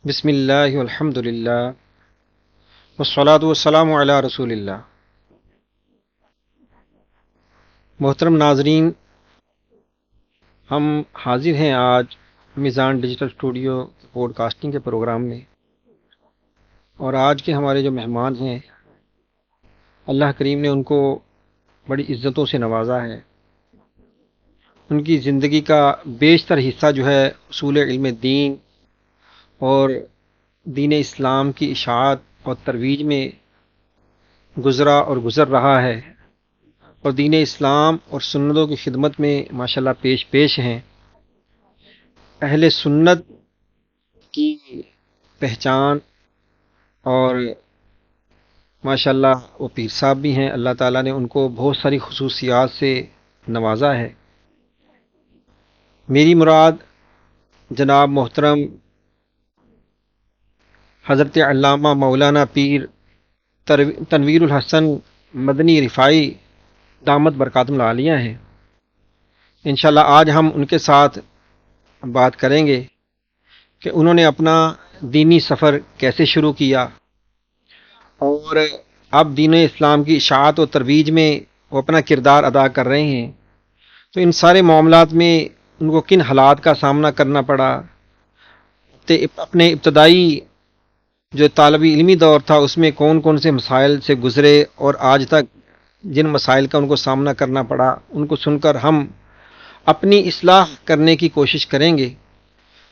بسم اللہ والحمد للہ والصلاة والسلام علی رسول اللہ۔ محترم ناظرین، ہم حاضر ہیں آج میزان ڈیجیٹل اسٹوڈیو پوڈ کاسٹنگ کے پروگرام میں، اور آج کے ہمارے جو مہمان ہیں، اللہ کریم نے ان کو بڑی عزتوں سے نوازا ہے۔ ان کی زندگی کا بیشتر حصہ جو ہے اصول علم دین اور دین اسلام کی اشاعت اور ترویج میں گزرا اور گزر رہا ہے، اور دین اسلام اور سنتوں کی خدمت میں ماشاءاللہ پیش ہیں۔ اہل سنت کی پہچان، اور ماشاءاللہ وہ پیر صاحب بھی ہیں، اللہ تعالیٰ نے ان کو بہت ساری خصوصیات سے نوازا ہے۔ میری مراد جناب محترم حضرت علامہ مولانا پیر تنویر الحسن مدنی رفاعی دامت برکاتہم العالیہ ہیں۔ انشاءاللہ آج ہم ان کے ساتھ بات کریں گے کہ انہوں نے اپنا دینی سفر کیسے شروع کیا، اور اب دین اسلام کی اشاعت و ترویج میں وہ اپنا کردار ادا کر رہے ہیں، تو ان سارے معاملات میں ان کو کن حالات کا سامنا کرنا پڑا، اپنے ابتدائی جو طالبی علمی دور تھا اس میں کون کون سے مسائل سے گزرے، اور آج تک جن مسائل کا ان کو سامنا کرنا پڑا، ان کو سن کر ہم اپنی اصلاح کرنے کی کوشش کریں گے۔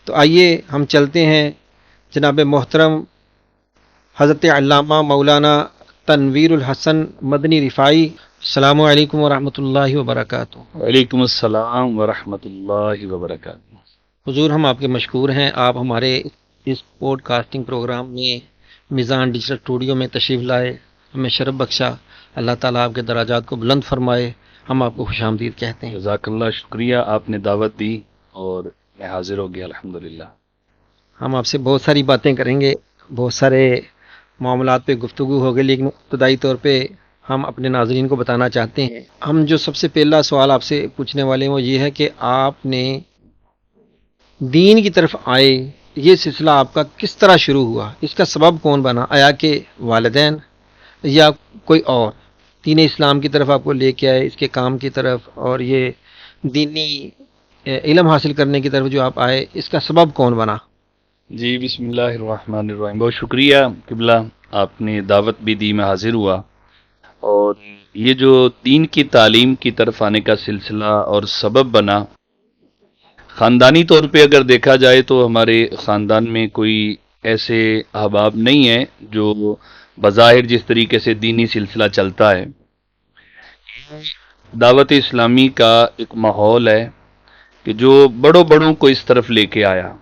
تو آئیے ہم چلتے ہیں جناب محترم حضرت علامہ مولانا تنویر الحسن مدنی رفاعی۔ السلام علیکم ورحمۃ اللہ وبرکاتہ۔ وعلیکم السلام ورحمۃ اللہ وبرکاتہ۔ حضور، ہم آپ کے مشکور ہیں، آپ ہمارے اس پوڈ کاسٹنگ پروگرام میں میزان ڈیجیٹل اسٹوڈیو میں تشریف لائے، ہمیں شرف بخشا۔ اللہ تعالیٰ آپ کے درجات کو بلند فرمائے۔ ہم آپ کو خوش آمدید کہتے ہیں۔ جزاک اللہ، شکریہ، آپ نے دعوت دی اور میں حاضر ہو گیا الحمدللہ۔ ہم آپ سے بہت ساری باتیں کریں گے، بہت سارے معاملات پہ گفتگو ہوگی، لیکن ابتدائی طور پہ ہم اپنے ناظرین کو بتانا چاہتے ہیں، ہم جو سب سے پہلا سوال آپ سے پوچھنے والے ہیں وہ یہ ہے کہ آپ نے دین کی طرف آئے، یہ سلسلہ آپ کا کس طرح شروع ہوا، اس کا سبب کون بنا؟ آیا کہ والدین یا کوئی اور دین اسلام کی طرف آپ کو لے کے آئے، اس کے کام کی طرف، اور یہ دینی علم حاصل کرنے کی طرف جو آپ آئے، اس کا سبب کون بنا؟ جی، بسم اللہ الرحمن الرحیم۔ بہت شکریہ قبلہ، آپ نے دعوت بھی دی، میں حاضر ہوا۔ اور یہ جو دین کی تعلیم کی طرف آنے کا سلسلہ اور سبب بنا، خاندانی طور پہ اگر دیکھا جائے تو ہمارے خاندان میں کوئی ایسے احباب نہیں ہیں جو بظاہر جس طریقے سے دینی سلسلہ چلتا ہے۔ دعوت اسلامی کا ایک ماحول ہے کہ جو بڑوں کو اس طرف لے کے آیا۔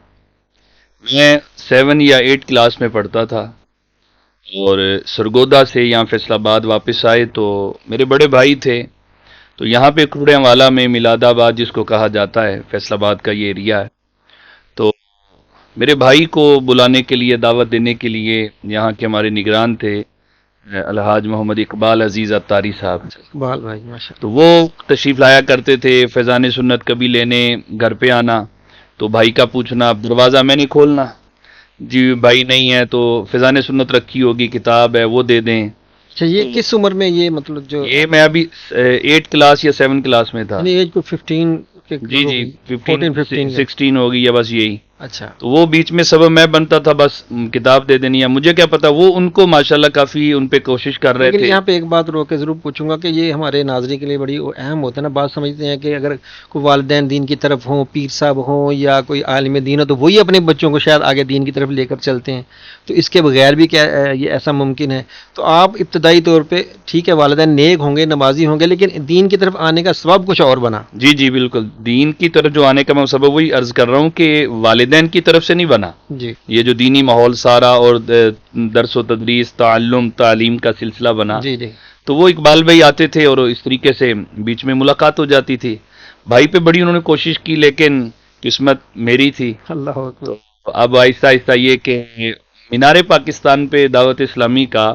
میں 7 یا 8 کلاس میں پڑھتا تھا، اور سرگودا سے یہاں فیصل آباد واپس آئے تو میرے بڑے بھائی تھے، تو یہاں پہ کھوڑیاں والا میں میلاد آباد جس کو کہا جاتا ہے، فیصل آباد کا یہ ایریا ہے، تو میرے بھائی کو بلانے کے لیے، دعوت دینے کے لیے، یہاں کے ہمارے نگران تھے الحاج محمد اقبال عزیز اتاری صاحب، اقبال بھائی ماشاء تو وہ تشریف لایا کرتے تھے فیضان سنت کبھی لینے، گھر پہ آنا، تو بھائی کا پوچھنا، دروازہ میں نہیں کھولنا، جی بھائی نہیں ہے تو فیضان سنت رکھی ہوگی، کتاب ہے وہ دے دیں۔ اچھا، یہ کس عمر میں، یہ مطلب جو یہ میں ابھی 8 کلاس یا 7 کلاس میں تھا، یعنی ایج کو 15 کے جی جی 14 15 16 ہوگی یا بس یہی، اچھا، تو وہ بیچ میں سبب میں بنتا تھا، بس کتاب دے دینی ہے، مجھے کیا پتا، وہ ان کو ماشاءاللہ کافی ان پہ کوشش کر رہے لیکن تھے۔ یہاں پہ ایک بات روک کے ضرور پوچھوں گا کہ یہ ہمارے ناظرین کے لیے بڑی اہم ہوتا ہے نا، بات سمجھتے ہیں کہ اگر کوئی والدین دین کی طرف ہوں، پیر صاحب ہوں یا کوئی عالم دین ہو، تو وہی اپنے بچوں کو شاید آگے دین کی طرف لے کر چلتے ہیں، تو اس کے بغیر بھی کیا یہ ایسا ممکن ہے؟ تو آپ ابتدائی طور پہ ٹھیک ہے والدین نیک ہوں گے، نمازی ہوں گے، لیکن دین کی طرف آنے کا سبب کچھ اور بنا؟ جی جی بالکل، دین کی طرف جو آنے کا میں سبب وہی عرض کر رہا ہوں کہ والدین کی طرف سے نہیں بنا، جی یہ جو دینی ماحول سارا اور درس و تدریس، تعلیم کا سلسلہ بنا، جی جی تو وہ اقبال بھائی آتے تھے اور اس طریقے سے بیچ میں ملاقات ہو جاتی تھی۔ بھائی پہ بڑی انہوں نے کوشش کی، لیکن قسمت میری تھی، اللہ اکبر، تو اب آہستہ آہستہ یہ کہ مینار پاکستان پہ دعوت اسلامی کا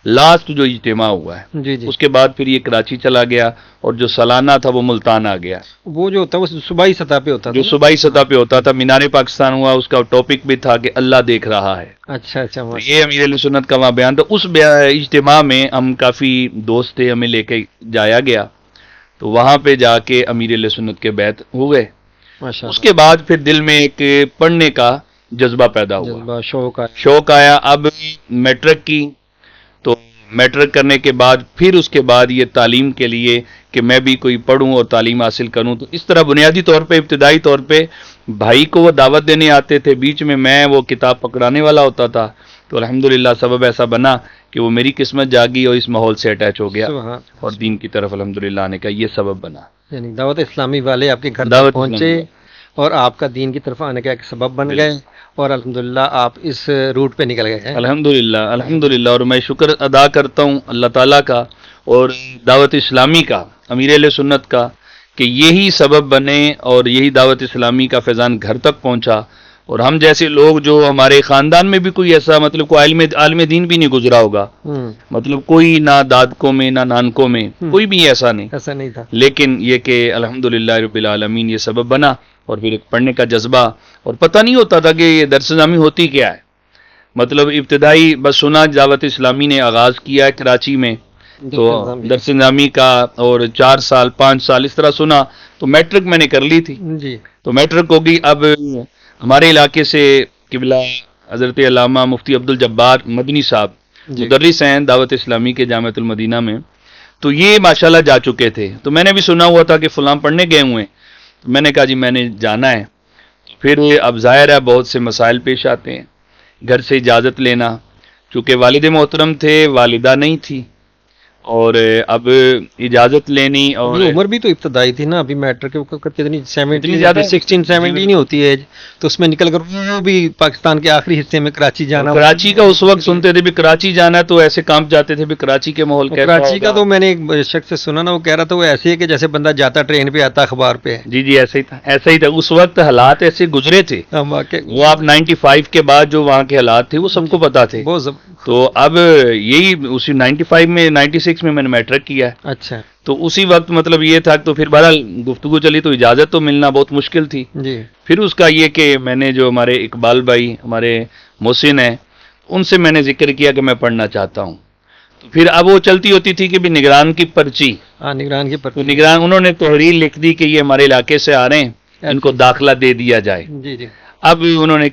لاسٹ جو اجتماع ہوا ہے، جی جی، اس کے بعد پھر یہ کراچی چلا گیا، اور جو سالانہ تھا وہ ملتان آ گیا، وہ جو ہوتا ہے وہ صوبائی سطح پہ ہوتا تھا جو نا؟ صوبائی سطح پہ ہوتا تھا۔ مینار پاکستان ہوا، اس کا ٹاپک بھی تھا کہ اللہ دیکھ رہا ہے۔ اچھا اچھا، تو ماشاء یہ امیر علیہ سنت کا وہاں بیان تھا۔ اس اجتماع میں ہم کافی دوست تھے، ہمیں لے کے جایا گیا، تو وہاں پہ جا کے امیر علیہ سنت کے بیعت ہوئے۔ ماشاء اس اللہ، کے بعد پھر دل میں ایک پڑھنے کا جذبہ پیدا ہوا، جذبہ شوق آیا، شوق آیا۔ اب میٹرک کی، تو میٹرک کرنے کے بعد پھر اس کے بعد یہ تعلیم کے لیے کہ میں بھی کوئی پڑھوں اور تعلیم حاصل کروں، تو اس طرح بنیادی طور پہ ابتدائی طور پہ بھائی کو وہ دعوت دینے آتے تھے، بیچ میں وہ کتاب پکڑانے والا ہوتا تھا، تو الحمدللہ سبب ایسا بنا کہ وہ میری قسمت جاگی اور اس ماحول سے اٹیچ ہو گیا، سبحان، اور دین کی طرف الحمدللہ آنے کا یہ سبب بنا۔ یعنی دعوت اسلامی والے آپ کے گھر دعوت تک پہنچے اسلامی، اور آپ کا دین کی طرف آنے کا ایک سبب بن گئے، اور الحمدللہ آپ اس روٹ پہ نکل گئے ہیں۔ الحمدللہ الحمدللہ، اور میں شکر ادا کرتا ہوں اللہ تعالیٰ کا اور دعوت اسلامی کا، امیر علیہ سنت کا، کہ یہی سبب بنے اور یہی دعوت اسلامی کا فیضان گھر تک پہنچا، اور ہم جیسے لوگ جو ہمارے خاندان میں بھی کوئی ایسا مطلب کوئی عالم دین بھی نہیں گزرا ہوگا، مطلب کوئی نہ دادکوں میں نہ نانکوں میں کوئی بھی ایسا نہیں، ایسا نہیں تھا، لیکن یہ کہ الحمدللہ رب العالمین یہ سبب بنا، اور پھر ایک پڑھنے کا جذبہ، اور پتہ نہیں ہوتا تھا کہ یہ درس نظامی ہوتی کیا ہے، مطلب ابتدائی بس سنا دعوت اسلامی نے آغاز کیا ہے کراچی میں، تو درس نظامی کا، اور 4 سال 5 سال اس طرح سنا، تو میٹرک میں نے کر لی تھی، جی تو میٹرک ہوگی۔ اب ہمارے علاقے سے قبلہ حضرت علامہ مفتی عبدالجبار مدنی صاحب جی، مدرس ہیں دعوت اسلامی کے جامعۃ المدینہ میں، تو یہ ماشاءاللہ جا چکے تھے، تو میں نے بھی سنا ہوا تھا کہ فلاں پڑھنے گئے ہوئے ہیں، تو میں نے کہا جی میں نے جانا ہے۔ پھر اب ظاہر ہے بہت سے مسائل پیش آتے ہیں، گھر سے اجازت لینا، چونکہ والد محترم تھے، والدہ نہیں تھی، اور اب اجازت لینی، اور ابھی عمر بھی تو ابتدائی تھی نا، ابھی میٹرک کے وقت کتنی 17 اتنی زیادہ 16 17 ہی ہوتی ہے ایج، تو اس میں نکل کر وہ بھی پاکستان کے آخری حصے میں کراچی جانا، کراچی کا اس وقت سنتے تھے بھی کراچی جانا ہے، تو ایسے کانپ جاتے تھے بھی کراچی کے ماحول کیسا کراچی کا ہوگا۔ تو میں نے ایک شخص سے سنا نا، وہ کہہ رہا تھا وہ ایسے ہے کہ جیسے بندہ جاتا ٹرین پہ آتا اخبار پہ، جی جی ایسا ہی تھا، ایسا ہی تھا، اس وقت حالات ایسے گزرے تھے، ہم واقع وہ آپ 95 کے بعد جو وہاں کے حالات تھے وہ سب کو پتا تھے، بہت تو اب یہی اسی 95 میں 96 میں نے میٹرک کیا ہے، اچھا، تو اسی وقت مطلب یہ تھا، تو پھر بہرحال گفتگو چلی تو اجازت تو ملنا بہت مشکل تھی۔ جی پھر اس کا یہ کہ میں نے جو ہمارے اقبال بھائی ہمارے محسن ہیں ان سے میں نے ذکر کیا کہ میں پڑھنا چاہتا ہوں، تو پھر اب وہ چلتی ہوتی تھی کہ بھی نگران کی پرچی، ہاں، نگران کی تو پرچی، نگران انہوں نے تحریر لکھ دی کہ یہ ہمارے علاقے سے آ رہے ہیں، ان کو داخلہ دے دیا جائے۔ جی جی، اب انہوں نے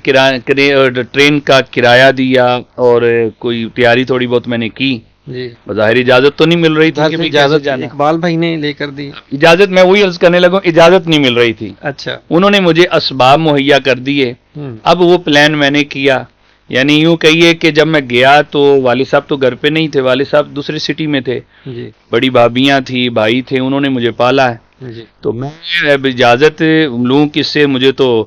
ٹرین کا کرایہ دیا، اور کوئی تیاری تھوڑی بہت میں نے کی، جی بظاہر اجازت تو نہیں مل رہی تھی کہ بھی کیسے اجازت جانا، اقبال بھائی نے لے کر دی، اجازت میں وہی عرض کرنے لگا، اجازت نہیں مل رہی تھی، اچھا، انہوں نے مجھے اسباب مہیا کر دیے۔ اب وہ پلان میں نے کیا، یعنی یوں کہیے کہ جب میں گیا تو والد صاحب تو گھر پہ نہیں تھے، والد صاحب دوسری سٹی میں تھے، جی بڑی بھابیاں تھی، بھائی تھے، انہوں نے مجھے پالا ہے، جی، تو میں اب اجازت لوں کس سے، مجھے تو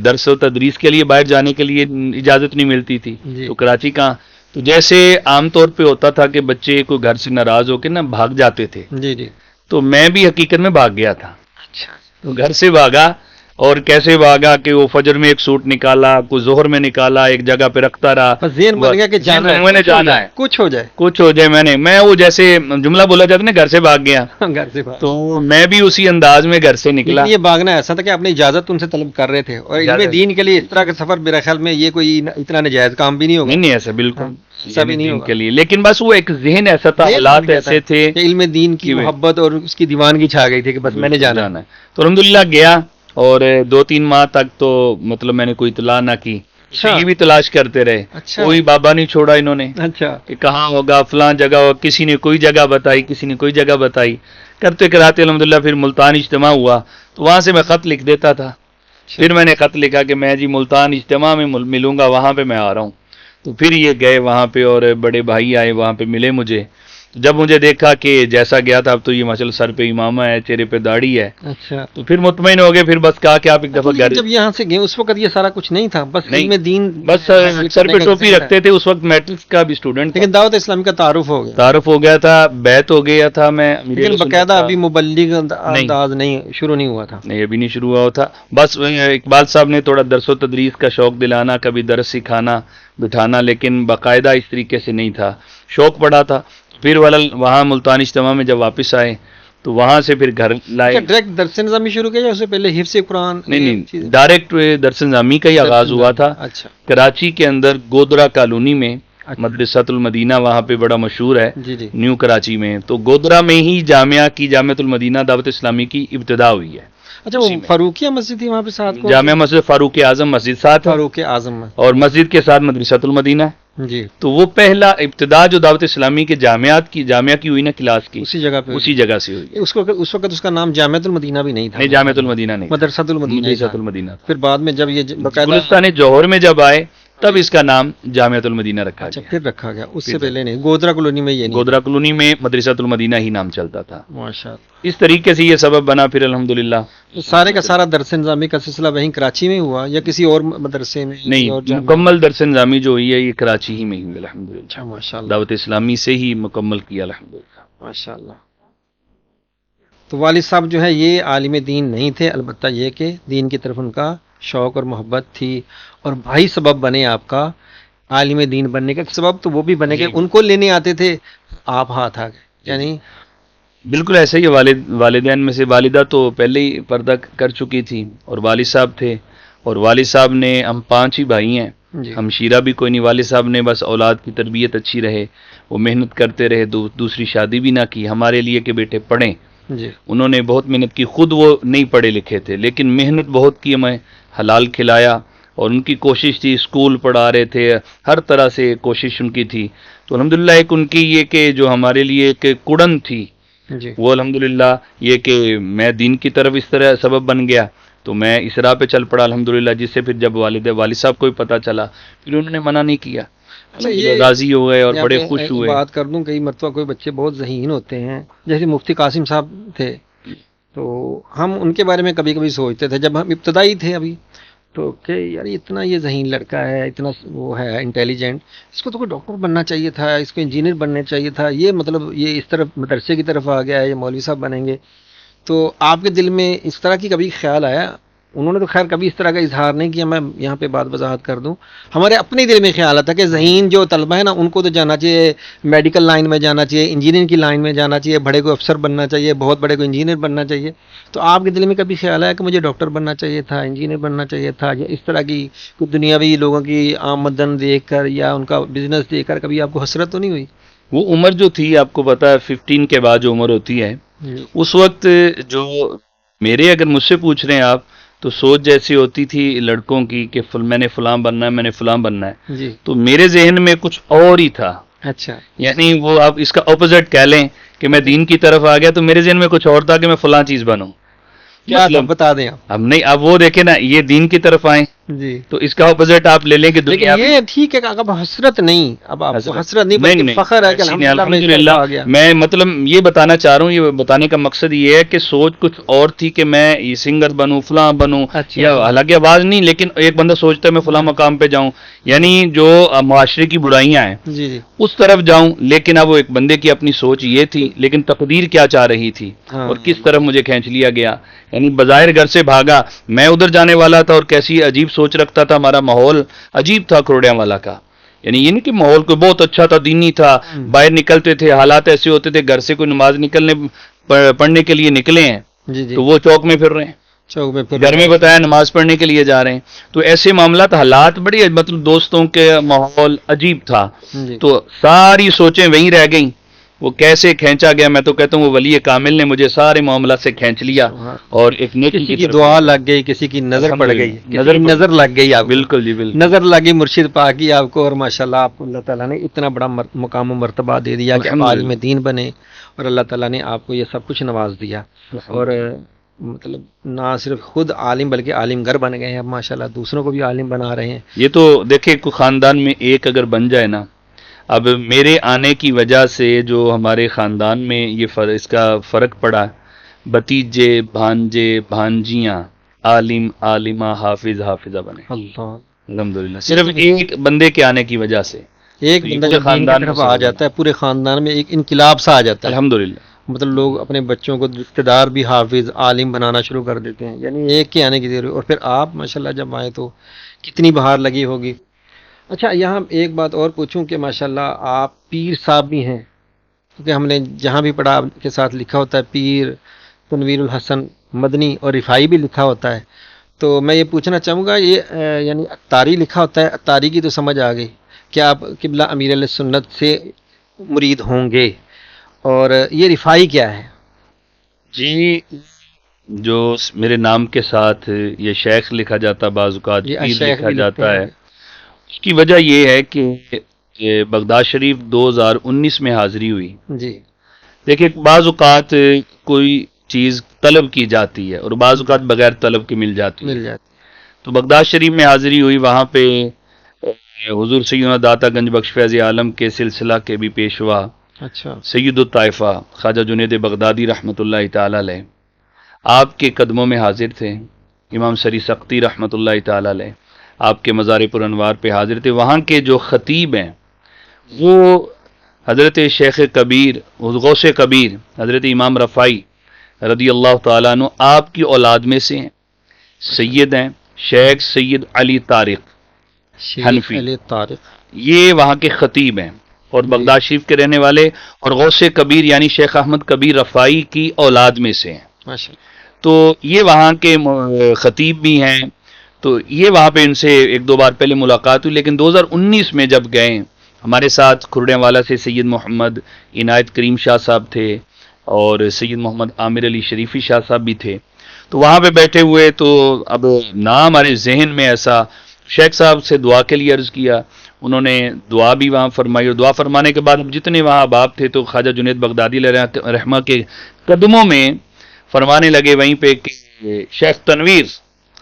درس و تدریس کے لیے باہر جانے کے لیے اجازت نہیں ملتی تھی، جی، تو کراچی کہاں، تو جیسے عام طور پہ ہوتا تھا کہ بچے کوئی گھر سے ناراض ہو کے نا بھاگ جاتے تھے، جی جی، تو میں بھی حقیقت میں بھاگ گیا تھا، اچھا، تو گھر سے بھاگا، اور کیسے بھاگا کہ وہ فجر میں ایک سوٹ نکالا، کوئی ظہر میں نکالا، ایک جگہ پہ رکھتا رہا، بس ذہن بن گیا کہ جانا ہے، میں نے جانا ہے، کچھ ہو جائے، کچھ ہو جائے، میں وہ جیسے جملہ بولا جاتا ہے نا، گھر سے بھاگ گیا، گھر سے باہر، تو میں بھی اسی انداز میں گھر سے نکلا۔ لیکن یہ بھاگنا ایسا تھا کہ آپ نے اجازت ان سے طلب کر رہے تھے، اور علم اجازت، دین کے لیے اس طرح کا سفر میرا خیال میں یہ کوئی اتنا ناجائز کام بھی نہیں ہوگا، نہیں ایسا بالکل ایسا بھی نہیں دین ہوگا کے لیے، لیکن بس وہ ایک ذہن ایسا تھا، ذہن حالات بن گیا ایسے تھا تھے کہ علم دین کی محبت اور اس کی دیوانگی چھا گئی تھی کہ بس میں نے جانا ہے، ہے، تو الحمدللہ گیا، اور 2-3 ماہ تک تو مطلب میں نے کوئی اطلاع نہ کی، اچھا، یہ بھی تلاش کرتے رہے، اچھا، کوئی بابا نہیں چھوڑا انہوں نے اچھا، کہ کہاں ہوگا، فلاں جگہ ہو، کسی نے کوئی جگہ بتائی، کسی نے کوئی جگہ بتائی، کرتے کراتے الحمدللہ پھر ملتان اجتماع ہوا، تو وہاں سے میں خط لکھ دیتا تھا، پھر میں نے خط لکھا کہ میں جی ملتان اجتماع میں ملوں گا، وہاں پہ میں آ رہا ہوں، تو پھر یہ گئے وہاں پہ، اور بڑے بھائی آئے وہاں پہ ملے مجھے، جب مجھے دیکھا کہ جیسا گیا تھا اب تو یہ ماشاءاللہ سر پہ امامہ ہے, چہرے پہ داڑھی ہے, اچھا, تو پھر مطمئن ہو گئے. پھر بس کہا کہ آپ ایک دفعہ گھر, جب یہاں سے گئے اس وقت یہ سارا کچھ نہیں تھا, بس نہیں, علم دین بس سر پہ ٹوپی رکھتے تھے. اس وقت میٹرک کا بھی اسٹوڈنٹ تھا, لیکن دعوت اسلامی کا تعارف ہو گیا, تعارف ہو گیا تھا, بیعت ہو گیا تھا. میں لیکن باقاعدہ ابھی مبلغ انداز نہیں شروع نہیں ہوا تھا. نہیں, ابھی نہیں شروع ہوا تھا. بس اقبال صاحب نے تھوڑا درس و تدریس کا شوق دلانا, کبھی درس سکھانا بٹھانا, لیکن باقاعدہ اس طریقے سے نہیں تھا. شوق پڑا تھا. پھر وہاں ملتان اجتماع میں جب واپس آئے تو وہاں سے پھر گھر لائے. ڈائریکٹ درس نظامی شروع کیا یا اس سے پہلے حفظ قرآن؟ نہیں, ڈائریکٹ درس نظامی کا ہی آغاز ہوا تھا. اچھا, کراچی کے اندر گودرا کالونی میں مدرسۃ المدینہ وہاں پہ بڑا مشہور ہے, جی جی, نیو کراچی میں. تو گودرا میں ہی جامعۃ المدینہ دعوت اسلامی کی ابتدا ہوئی ہے. اچھا, وہ فاروقیہ مسجد تھی وہاں پہ ساتھ کو, جامعہ مسجد فاروق اعظم مسجد ساتھ ہے, فاروق اعظم, اور مسجد کے ساتھ مدرسۃ المدینہ ہے. جی, تو وہ پہلا ابتدا جو دعوت اسلامی کے جامعہ کی ہوئی نا کلاس کی, اسی جگہ پہ, اسی جگہ سے ہوئی. اس وقت اس کا نام جامعۃ المدینہ بھی نہیں تھا. نہیں, جامعۃ المدینہ نہیں, مدرسۃ المدینہ. پھر بعد میں جب یہ گلستان جوہر میں جب آئے تب اس کا نام جامعۃ المدینہ رکھا گیا. پھر رکھا گیا, اس سے پہلے نہیں. گودرا کالونی میں یہ نہیں, گودرا کالونی میں مدرسۃ المدینہ ہی نام چلتا تھا. ماشاءاللہ. اس طریقے سے یہ سبب بنا. پھر الحمدللہ سارے کا سارا درس نظامی کا سلسلہ وہیں کراچی میں ہوا یا کسی اور مدرسے میں؟ نہیں, مکمل درس نظامی جو ہوئی ہے یہ کراچی ہی میں ہی ہوئی الحمدللہ. اچھا, ماشاءاللہ, دعوت اسلامی سے ہی مکمل کیا الحمدللہ. ماشاءاللہ. تو والد صاحب جو ہے یہ عالم دین نہیں تھے, البتہ یہ کہ دین کی طرف ان کا شوق اور محبت تھی, اور بھائی سبب بنے آپ کا عالم دین بننے کا. سبب تو وہ بھی بنے کہ ان کو لینے آتے تھے, آپ ہاتھ آ گئے. یعنی بالکل ایسا ہی. والدین میں سے والدہ تو پہلے ہی پردہ کر چکی تھی, اور والد صاحب تھے, اور والد صاحب نے, ہم 5 ہی بھائی ہیں, ہم شیرہ بھی کوئی نہیں. والد صاحب نے بس اولاد کی تربیت اچھی رہے, وہ محنت کرتے رہے, دوسری شادی بھی نہ کی ہمارے لیے کہ بیٹے پڑھیں. انہوں نے بہت محنت کی. خود وہ نہیں پڑھے لکھے تھے لیکن محنت بہت کی, ہمیں حلال کھلایا, اور ان کی کوشش تھی, اسکول پڑھا رہے تھے, ہر طرح سے کوشش ان کی تھی. تو الحمدللہ ایک ان کی یہ کہ جو ہمارے لیے ایک کڑن تھی, وہ الحمدللہ یہ کہ میں دین کی طرف اس طرح سبب بن گیا تو میں اس راہ پہ چل پڑا الحمدللہ. جس سے پھر جب والد صاحب کو بھی پتہ چلا پھر انہوں نے منع نہیں کیا, راضی ہو گئے اور بڑے خوش ہوئے. بات کر دوں, کئی مرتبہ کوئی بچے بہت ذہین ہوتے ہیں, جیسے مفتی قاسم صاحب تھے, تو ہم ان کے بارے میں کبھی کبھی سوچتے تھے جب ہم ابتدائی تھے ابھی, تو کہ یار اتنا یہ ذہین لڑکا ہے, اتنا وہ ہے انٹیلیجنٹ, اس کو تو کوئی ڈاکٹر بننا چاہیے تھا, اس کو انجینئر بننا چاہیے تھا. یہ مطلب یہ اس طرف مدرسے کی طرف آ گیا ہے, یہ مولوی صاحب بنیں گے. تو آپ کے دل میں اس طرح کی کبھی خیال آیا؟ انہوں نے تو خیر کبھی اس طرح کا اظہار نہیں کیا, میں یہاں پہ بات وضاحت کر دوں. ہمارے اپنے دل میں خیال آتا کہ ذہین جو طلبہ ہے نا, ان کو تو جانا چاہیے میڈیکل لائن میں جانا چاہیے, انجینئرنگ کی لائن میں جانا چاہیے, بڑے کو افسر بننا چاہیے, بہت بڑے کو انجینئر بننا چاہیے. تو آپ کے دل میں کبھی خیال آیا کہ مجھے ڈاکٹر بننا چاہیے تھا, انجینئر بننا چاہیے تھا, یا اس طرح کی کوئی دنیاوی لوگوں کی آمدن دیکھ کر یا ان کا بزنس دیکھ کر کبھی آپ کو حسرت تو نہیں ہوئی؟ وہ عمر جو تھی آپ کو پتا ہے 15 کے بعد جو عمر ہوتی ہے, اس وقت جو میرے, اگر مجھ سے پوچھ رہے ہیں آپ, تو سوچ جیسی ہوتی تھی لڑکوں کی کہ میں نے فلاں بننا ہے, میں نے فلاں بننا ہے. جی, تو میرے ذہن میں کچھ اور ہی تھا. اچھا, یعنی وہ آپ اس کا اپوزٹ کہہ لیں کہ میں دین کی طرف آ گیا, تو میرے ذہن میں کچھ اور تھا کہ میں فلاں چیز بنوں. کیا بتا دیں آپ؟ اب نہیں, اب وہ دیکھیں نا, یہ دین کی طرف آئیں جی, تو اس کا اپوزٹ آپ لے لیں کہ دنیا یہ ٹھیک ہے کہ اب حسرت نہیں, اب آپ کو حسرت نہیں بلکہ فخر ہے کہ الحمدللہ. میں مطلب یہ بتانا چاہ رہا ہوں, یہ بتانے کا مقصد یہ ہے کہ سوچ کچھ اور تھی کہ میں یہ سنگر بنوں, فلاں بنوں, یا حالانکہ آواز نہیں, لیکن ایک بندہ سوچتا ہے میں فلاں مقام پہ جاؤں, یعنی جو معاشرے کی برائیاں ہیں اس طرف جاؤں. لیکن اب وہ ایک بندے کی اپنی سوچ یہ تھی, لیکن تقدیر کیا چاہ رہی تھی اور کس طرف مجھے کھینچ لیا گیا. یعنی بظاہر گھر سے بھاگا, میں ادھر جانے والا تھا, اور کیسی عجیب سوچ رکھتا تھا, ہمارا ماحول عجیب تھا کھروڑیاں والا کا. یعنی یہ نہیں کہ ماحول کوئی بہت اچھا تھا, دینی تھا, باہر نکلتے تھے, حالات ایسے ہوتے تھے, گھر سے کوئی نماز پڑھنے کے لیے نکلے ہیں تو وہ چوک میں پھر رہے ہیں, گھر میں بتایا نماز پڑھنے کے لیے جا رہے ہیں. تو ایسے معاملات, حالات بڑی مطلب دوستوں کے ماحول عجیب تھا. تو ساری سوچیں وہیں رہ گئیں. وہ کیسے کھینچا گیا, میں تو کہتا ہوں وہ ولی کامل نے مجھے سارے معاملات سے کھینچ لیا, اور ایک کسی کی دعا لگ گئی, کسی کی نظر پڑ گئی, نظر لگ گئی آپ. بالکل جی, بالکل نظر لگی مرشد پاکی آپ کو, اور ماشاءاللہ آپ کو اللہ تعالیٰ نے اتنا بڑا مقام و مرتبہ دے دیا کہ آپ عالم دین بنے, اور اللہ تعالیٰ نے آپ کو یہ سب کچھ نواز دیا. اور مطلب نہ صرف خود عالم بلکہ عالم گر بن گئے ہیں, اب ماشاءاللہ دوسروں کو بھی عالم بنا رہے ہیں. یہ تو دیکھیں کوئی خاندان میں ایک اگر بن جائے نا, اب میرے آنے کی وجہ سے جو ہمارے خاندان میں اس کا فرق پڑا، بتیجے، بھانجے، بھانجیاں عالم، عالمہ، حافظ، حافظہ بنے اللہ، الحمدللہ، صرف ایک بندے کے آنے کی وجہ سے ایک تو یہ بندہ پورے جب دین کی خاندان طرف میں آ سب جاتا ہے پورے خاندان میں ایک انقلاب سا آ جاتا ہے. الحمدللہ. مطلب لوگ اپنے بچوں کو رشتہ دار بھی حافظ عالم بنانا شروع کر دیتے ہیں، یعنی ایک کے آنے کی ضرورت. اور پھر آپ ماشاءاللہ جب آئے تو کتنی بہار لگی ہوگی. اچھا، یہاں ایک بات اور پوچھوں کہ ماشاءاللہ آپ پیر صاحب بھی ہیں، کیونکہ ہم نے جہاں بھی پڑھا آپ کے ساتھ لکھا ہوتا ہے پیر تنویر الحسن مدنی اور رفاعی بھی لکھا ہوتا ہے. تو میں یہ پوچھنا چاہوں گا، یہ یعنی اتاری لکھا ہوتا ہے، اتاری کی تو سمجھ آ گئی کہ آپ قبلہ امیر علیہ سنت سے مرید ہوں گے، اور یہ رفاعی کیا ہے؟ جی، جو میرے نام کے ساتھ یہ شیخ لکھا جاتا، بعض اوقات یہ پیر شیخ لکھا بھی لکھتے جاتا ہیں. ہے، اس کی وجہ یہ ہے کہ یہ بغداد شریف 2019 میں حاضری ہوئی. جی دیکھیں، بعض اوقات کوئی چیز طلب کی جاتی ہے اور بعض اوقات بغیر طلب کے مل جاتی ہے. مل جاتی. تو بغداد شریف میں حاضری ہوئی، وہاں پہ حضور سیدنا داتا گنج بخش فیض عالم کے سلسلہ کے بھی پیشوا اچھا. سید الطائفہ خواجہ جنید بغدادی رحمۃ اللہ تعالی علیہ آپ کے قدموں میں حاضر تھے. امام سری سقطی رحمۃ اللہ تعالی علیہ آپ کے مزار پر انوار پہ حاضر تھے. وہاں کے جو خطیب ہیں وہ حضرت شیخ کبیر، غوث کبیر حضرت امام رفاعی رضی اللہ تعالیٰ عنہ آپ کی اولاد میں سے ہیں. سید ہیں شیخ سید علی طارق شیخ حنفی، علی طارق. یہ وہاں کے خطیب ہیں اور بغداد شریف کے رہنے والے، اور غوث کبیر یعنی شیخ احمد کبیر رفاعی کی اولاد میں سے ہیں. ماشاء تو یہ وہاں کے خطیب بھی ہیں. تو یہ وہاں پہ ان سے ایک دو بار پہلے ملاقات ہوئی، لیکن 2019 میں جب گئے، ہمارے ساتھ کھرڑے والا سے سید محمد عنایت کریم شاہ صاحب تھے اور سید محمد عامر علی شریفی شاہ صاحب بھی تھے. تو وہاں پہ بیٹھے ہوئے تو اب نہ ہمارے ذہن میں ایسا، شیخ صاحب سے دعا کے لیے عرض کیا، انہوں نے دعا بھی وہاں فرمائی، اور دعا فرمانے کے بعد جتنے وہاں احباب تھے تو خواجہ جنید بغدادی علیہ رحمہ کے قدموں میں فرمانے لگے وہیں پہ کہ شیخ تنویر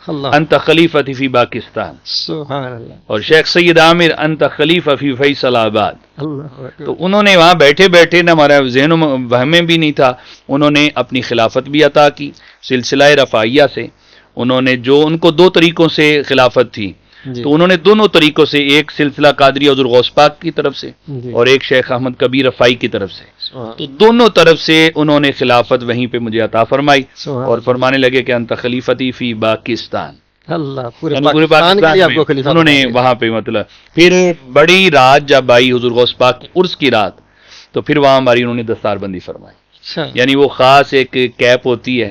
اللہ. انت خلیفتی فی پاکستان، سبحان اللہ. اور شیخ سید عامر انت خلیفہ فی فیصل آباد. اللہ اکبر. تو انہوں نے وہاں بیٹھے بیٹھے نہ ہمارا ذہنوں میں وہم میں بھی نہیں تھا، انہوں نے اپنی خلافت بھی عطا کی سلسلہ رفاعیہ سے. انہوں نے جو ان کو دو طریقوں سے خلافت تھی، جی. تو انہوں نے دونوں طریقوں سے، ایک سلسلہ قادری حضور غوث پاک کی طرف سے جی. اور ایک شیخ احمد کبیر رفاعی کی طرف سے، سبحان تو دونوں طرف سے انہوں نے خلافت وہیں پہ مجھے عطا فرمائی سبحان اور فرمانے لگے کہ انت خلیفتی فی پاکستان. اللہ. پورے یعنی پورے پاکستان کے لیے آپ کو میں خلیفہ انہوں نے بنا دیا. وہاں پہ مطلب پھر بڑی رات جب آئی حضور غوث پاک کی عرس کی رات، تو پھر وہاں ہماری انہوں نے دستار بندی فرمائی. اچھا. یعنی وہ خاص ایک کیپ ہوتی ہے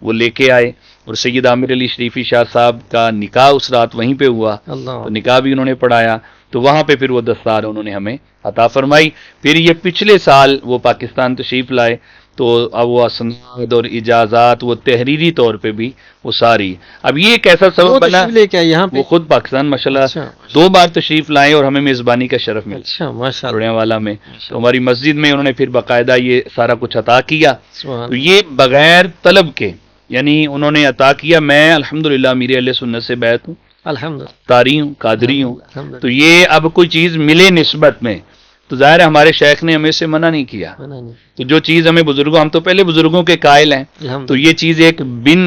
وہ لے کے آئے، اور سید عامر علی شریفی شاہ صاحب کا نکاح اس رات وہیں پہ ہوا، اللہ. تو نکاح بھی انہوں نے پڑھایا. تو وہاں پہ پھر وہ دستار انہوں نے ہمیں عطا فرمائی. پھر یہ پچھلے سال وہ پاکستان تشریف لائے، تو اب وہ اسناد اور اجازات وہ تحریری طور پہ بھی وہ ساری، اب یہ ایک ایسا وہ سبب بنا، تشریف لے کے آئے یہاں پہ. وہ خود پاکستان ماشاءاللہ اچھا. 2 بار تشریف لائے اور ہمیں میزبانی کا شرف ملا اچھا ماشاء اللہ. روڑیاں والا میں. تو ہماری مسجد میں انہوں نے پھر باقاعدہ یہ سارا کچھ عطا کیا. سبحان تو یہ بغیر طلب کے یعنی انہوں نے عطا کیا. میں الحمدللہ میرے اہل سنت سے بیعت ہوں، الحمدللہ. طاری ہوں، قادری ہوں. الحمدللہ. تو یہ اب کوئی چیز ملے نسبت میں تو ظاہر ہے ہمارے شیخ نے ہمیں سے منع نہیں کیا. منع نہیں. تو جو چیز ہمیں بزرگوں، ہم تو پہلے بزرگوں کے قائل ہیں، الحمدللہ. تو یہ چیز ایک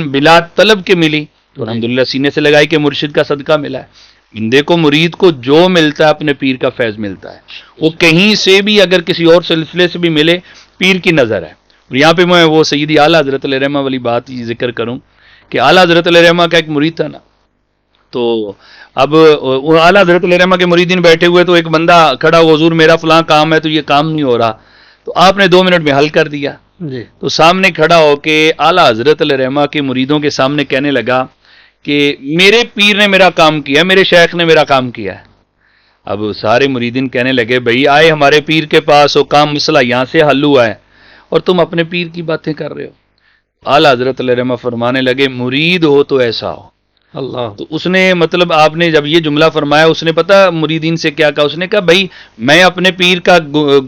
بلا طلب کے ملی تو الحمدللہ سینے سے لگائی کہ مرشد کا صدقہ ملا ہے. بندے کو، مرید کو جو ملتا ہے اپنے پیر کا فیض ملتا ہے، وہ کہیں سے بھی اگر کسی اور سلسلے سے بھی ملے، پیر کی نظر ہے. اور یہاں پہ میں وہ سیدی اعلیٰ حضرت علیہ رحمہ والی بات ذکر کروں کہ اعلیٰ حضرت علیہ رحمہ کا ایک مرید تھا نا، تو اب وہ اعلیٰ حضرت علیہ رحمہ کے مریدین بیٹھے ہوئے، تو ایک بندہ کھڑا ہوا، حضور میرا فلاں کام ہے تو یہ کام نہیں ہو رہا، تو آپ نے 2 منٹ میں حل کر دیا. جی. تو سامنے کھڑا ہو کے اعلیٰ حضرت علیہ رحمہ کے مریدوں کے سامنے کہنے لگا کہ میرے پیر نے میرا کام کیا، میرے شیخ نے میرا کام کیا ہے. اب سارے مریدین کہنے لگے بھائی آئے ہمارے پیر کے پاس، وہ کام مسئلہ یہاں سے حل ہوا ہے اور تم اپنے پیر کی باتیں کر رہے ہو. اعلیٰ حضرت علیہ رحمہ فرمانے لگے مرید ہو تو ایسا ہو. اللہ. تو اس نے مطلب آپ نے جب یہ جملہ فرمایا، اس نے پتہ مریدین سے کیا کہا، اس نے کہا بھائی میں اپنے پیر کا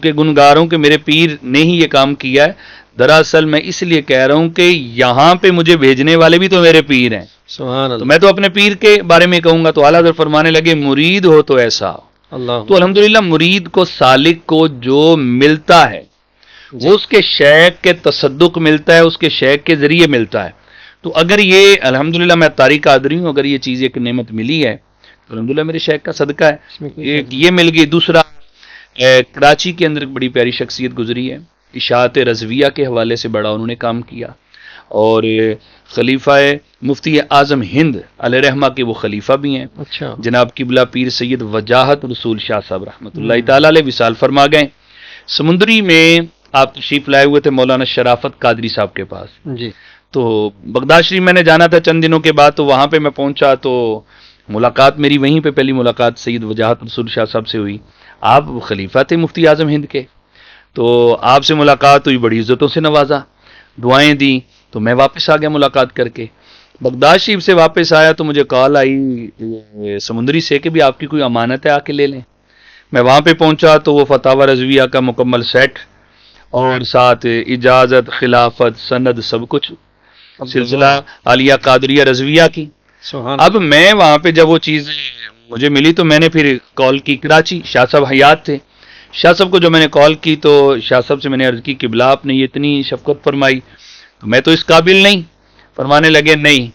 کے گنگار ہوں کہ میرے پیر نے ہی یہ کام کیا ہے، دراصل میں اس لیے کہہ رہا ہوں کہ یہاں پہ مجھے بھیجنے والے بھی تو میرے پیر ہیں، سبحان تو اللہ. میں تو اپنے پیر کے بارے میں کہوں گا. تو اعلیٰ حضرت فرمانے لگے مرید ہو تو ایسا ہو. اللہ تو الحمدللہ مرید کو، سالک کو جو ملتا ہے وہ اس کے شیخ کے تصدق ملتا ہے، اس کے شیخ کے ذریعے ملتا ہے. تو اگر یہ الحمدللہ میں طارق قادری ہوں، اگر یہ چیز ایک نعمت ملی ہے تو الحمدللہ میرے شیخ کا صدقہ ہے. اس میں کوئی یہ مل گئی. دوسرا، کراچی کے اندر ایک بڑی پیاری شخصیت گزری ہے، اشاعت رضویہ کے حوالے سے بڑا انہوں نے کام کیا، اور خلیفہ مفتی اعظم ہند علیہ رحمہ کے وہ خلیفہ بھی ہیں. اچھا جناب قبلہ پیر سید وجاہت رسول شاہ صاحب رحمۃ اللہ تعالی علیہ وصال فرما گئے. سمندری میں آپ تشریف لائے ہوئے تھے مولانا شرافت قادری صاحب کے پاس. جی تو بغداد شریف میں نے جانا تھا چند دنوں کے بعد، تو وہاں پہ میں پہنچا تو ملاقات میری وہیں پہ پہلی ملاقات سید وجاہت رسول شاہ صاحب سے ہوئی. آپ خلیفہ تھے مفتی اعظم ہند کے، تو آپ سے ملاقات ہوئی، بڑی عزتوں سے نوازا، دعائیں دیں. تو میں واپس آ گیا ملاقات کر کے. بغداد شریف سے واپس آیا تو مجھے کال آئی سمندری سے کہ بھی آپ کی کوئی امانت ہے، آ کے لے لیں. میں وہاں پہ پہنچا تو وہ فتاوی رضویہ کا مکمل سیٹ اور ساتھ اجازت، خلافت، سند، سب کچھ، سلسلہ عالیہ قادریہ رضویہ کی. سبحان اب میں وہاں پہ جب وہ چیز مجھے ملی تو میں نے پھر کال کی کراچی. شاہ صاحب حیات تھے. شاہ صاحب کو جو میں نے کال کی تو شاہ صاحب سے میں نے عرض کی قبلہ آپ نے یہ اتنی شفقت فرمائی تو میں تو اس قابل نہیں. فرمانے لگے نہیں،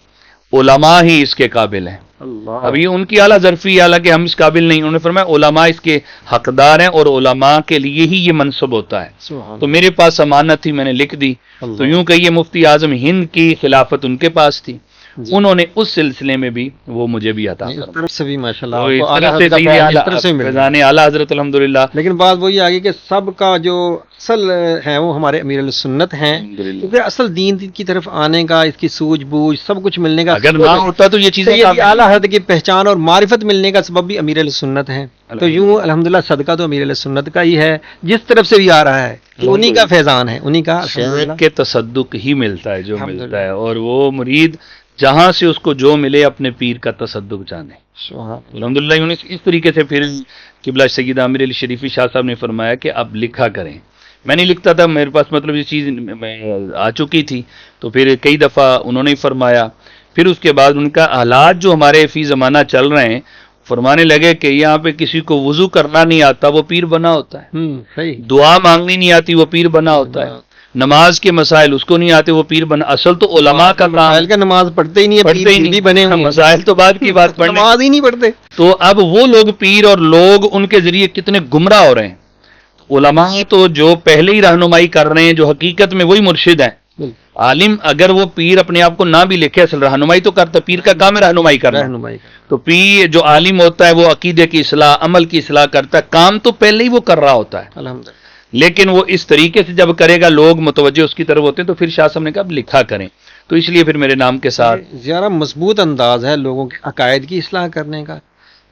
علماء ہی اس کے قابل ہیں. اللہ. ابھی ان کی اعلیٰ ظرفی، حالانکہ ہم اس قابل نہیں. انہوں نے فرمایا علماء اس کے حقدار ہیں اور علماء کے لیے ہی یہ منصب ہوتا ہے. سبحان تو میرے پاس امانت تھی، میں نے لکھ دی. اللہ. تو یوں کہیے مفتی اعظم ہند کی خلافت ان کے پاس تھی، جی. انہوں نے اس سلسلے میں بھی وہ مجھے بھی عطا اس فرمایا. طرف سے بھی ماشاءاللہ تو آپ اس کو اعلیٰ طرح سے حضرت کا سید فیض اس طرف سے مل رہا ہے. فیضان اعلیٰ حضرت الحمدللہ. لیکن بات وہی آگے کہ سب کا جو اصل ہے وہ ہمارے امیر السنت ہیں، الحمدللہ. کیونکہ اصل دین کی طرف آنے کا، اس کی سوجھ بوجھ سب کچھ ملنے کا اگر سبب نہ ہے. ہوتا تو یہ چیزیں سید اعلیٰ حضرت کی پہچان اور معرفت ملنے کا سبب بھی امیر السنت ہیں. تو یوں الحمدللہ صدقہ تو امیر السنت کا ہی ہے، جس طرف سے بھی آ رہا ہے تو انہی کا فیضان ہے، انہی کا الحمدللہ. شیخ کے تصدق ہی ملتا ہے جو الحمدللہ. ملتا ہے، اور وہ مرید جہاں سے اس کو جو ملے اپنے پیر کا تصدق جانے. سبحان الحمدللہ انہوں نے اس طریقے سے پھر قبلہ سید عامر علی شریفی شاہ صاحب نے فرمایا کہ اب لکھا کریں. میں نہیں لکھتا تھا، میرے پاس مطلب یہ چیز میں آ چکی تھی، تو پھر کئی دفعہ انہوں نے فرمایا. پھر اس کے بعد ان کا حالات جو ہمارے فی زمانہ چل رہے ہیں، فرمانے لگے کہ یہاں پہ کسی کو وضو کرنا نہیں آتا وہ پیر بنا ہوتا ہے، صحیح. دعا مانگنی نہیں آتی وہ پیر بنا ہوتا ہے، نماز کے مسائل اس کو نہیں آتے وہ پیر بنا. اصل تو علماء کا کام مسائل کا نماز پڑھتے ہی نہیں ہے، پڑھتے ہی پیر بھی بنے ہوئے ہیں. مسائل تو بعد کی بات پڑھنے. نماز ہی نہیں پڑھتے. تو اب وہ لوگ پیر اور لوگ ان کے ذریعے کتنے گمراہ ہو رہے ہیں. علماء تو جو پہلے ہی رہنمائی کر رہے ہیں، جو حقیقت میں وہی مرشد ہیں. عالم اگر وہ پیر اپنے آپ کو نہ بھی لکھے، اصل رہنمائی تو کرتا، پیر کا کام ہے رہنمائی کرنا. رہنمائی کا. تو پیر جو عالم ہوتا ہے وہ عقیدے کی اصلاح، عمل کی اصلاح کرتا ہے، کام تو پہلے ہی وہ کر رہا ہوتا ہے. الحمدللہ. لیکن وہ اس طریقے سے جب کرے گا لوگ متوجہ اس کی طرف ہوتے ہیں، تو پھر شاہ صاحب نے کہا اب لکھا کریں. تو اس لیے پھر میرے نام کے ساتھ زیادہ مضبوط انداز ہے لوگوں کے عقائد کی اصلاح کرنے کا،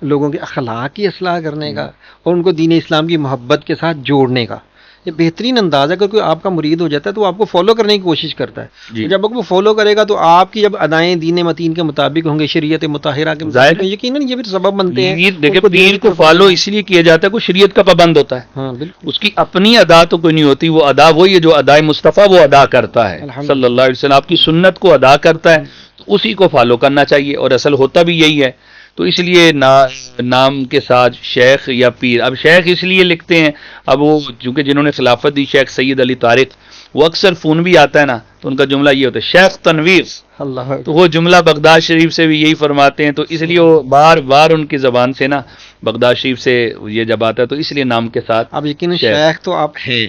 لوگوں کے اخلاق کی اصلاح کرنے کا، اور ان کو دین اسلام کی محبت کے ساتھ جوڑنے کا. یہ بہترین انداز ہے. اگر کوئی آپ کا مرید ہو جاتا ہے تو وہ آپ کو فالو کرنے کی کوشش کرتا ہے. جی. جب آپ کو فالو کرے گا تو آپ کی جب ادائیں دین متین کے مطابق ہوں گے، شریعت مطہرہ کے ظاہر مطابق، یقیناً یہ پھر سبب بنتے ہیں. پیر دیکھیں، ان کو پیر دین کو فالو اس لیے کیا جاتا ہے کہ وہ شریعت کا پابند ہوتا ہے. ہاں بالکل. اس کی اپنی ادا تو کوئی نہیں ہوتی، وہ ادا وہی ہے جو ادائے مصطفیٰ وہ ادا کرتا ہے الحمدللہ. صلی اللہ علیہ وسلم. آپ کی سنت کو ادا کرتا ہے تو اسی کو فالو کرنا چاہیے، اور اصل ہوتا بھی یہی ہے. تو اس لیے نام کے ساتھ شیخ یا پیر. اب شیخ اس لیے لکھتے ہیں، اب وہ چونکہ جنہوں نے خلافت دی، شیخ سید علی طارق، وہ اکثر فون بھی آتا ہے نا، تو ان کا جملہ یہ ہوتا ہے شیخ تنویر. اللہ. تو وہ جملہ بغداد شریف سے بھی یہی فرماتے ہیں، تو اس لیے وہ بار بار ان کی زبان سے نا بغداد شریف سے یہ جب آتا ہے تو اس لیے نام کے ساتھ. اب یقیناً شیخ تو آپ ہیں،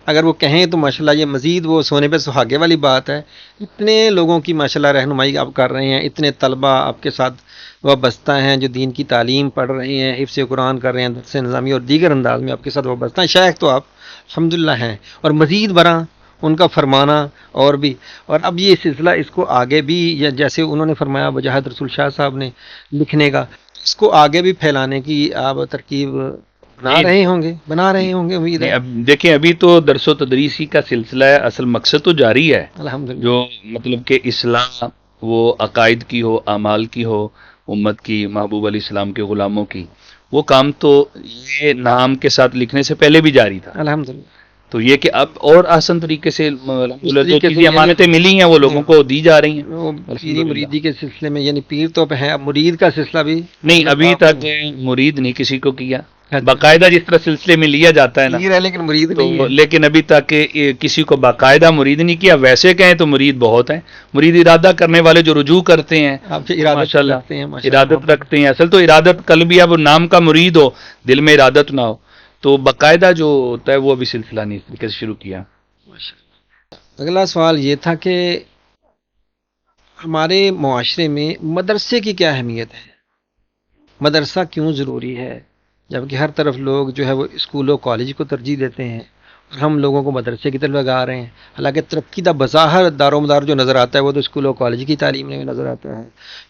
اگر وہ کہیں تو ماشاءاللہ یہ مزید وہ سونے پہ سہاگے والی بات ہے. اتنے لوگوں کی ماشاءاللہ رہنمائی آپ کر رہے ہیں، اتنے طلبہ آپ کے ساتھ وابستہ ہیں جو دین کی تعلیم پڑھ رہے ہیں، حفظ قرآن کر رہے ہیں، درس نظامی اور دیگر انداز میں آپ کے ساتھ وابستہ ہیں. شیخ تو آپ الحمدللہ ہیں، اور مزید برآں ان کا فرمانا اور بھی. اور اب یہ سلسلہ اس کو آگے بھی، یا جیسے انہوں نے فرمایا وجاہت رسول شاہ صاحب نے لکھنے کا، اس کو آگے بھی پھیلانے کی آپ ترکیب بنا رہے ہوں گے امید ہے. اب دیکھیں، ابھی تو درس و تدریسی کا سلسلہ ہے، اصل مقصد تو جاری ہے، الحمدللہ. جو مطلب کہ اصلاح وہ عقائد کی ہو، اعمال کی ہو، امت کی، محبوب علیہ السلام کے غلاموں کی، وہ کام تو یہ نام کے ساتھ لکھنے سے پہلے بھی جاری تھا. الحمدللہ. تو یہ کہ اب اور آسان طریقے سے جو طریقے سے چیزیں امانتیں ملی ہیں وہ لوگوں کو دی جا رہی ہیں. وہ پیری مریدی کے سلسلے میں، یعنی پیر تو ہے، اب مرید کا سلسلہ بھی نہیں ابھی تک مرید نہیں کسی کو کیا، باقاعدہ جس طرح سلسلے میں لیا جاتا ہے نا، پیر ہے لیکن مرید نہیں تو ہے. لیکن ابھی تک کسی کو باقاعدہ مرید نہیں کیا. ویسے کہیں تو مرید بہت ہیں، مرید ارادہ کرنے والے جو رجوع کرتے ہیں، آپ سے ارادت ماشاء اللہ رکھتے ہیں، ماشاء اللہ. ارادت رکھتے ہیں. اصل تو ارادت قلبی، اب نام کا مرید ہو دل میں ارادت نہ ہو، تو باقاعدہ جو ہوتا ہے وہ ابھی سلسلہ نہیں اس طریقے سے شروع کیا. اگلا سوال یہ تھا کہ ہمارے معاشرے میں مدرسے کی کیا اہمیت ہے؟ مدرسہ کیوں ضروری ہے؟ جبکہ ہر طرف لوگ جو ہے وہ اسکول و کالج کو ترجیح دیتے ہیں اور ہم لوگوں کو مدرسے کی طرف لگا رہے ہیں. حالانکہ ترقی دا بظاہر دار و مدار جو نظر آتا ہے وہ تو اسکول و کالج کی تعلیم میں نظر آتا ہے،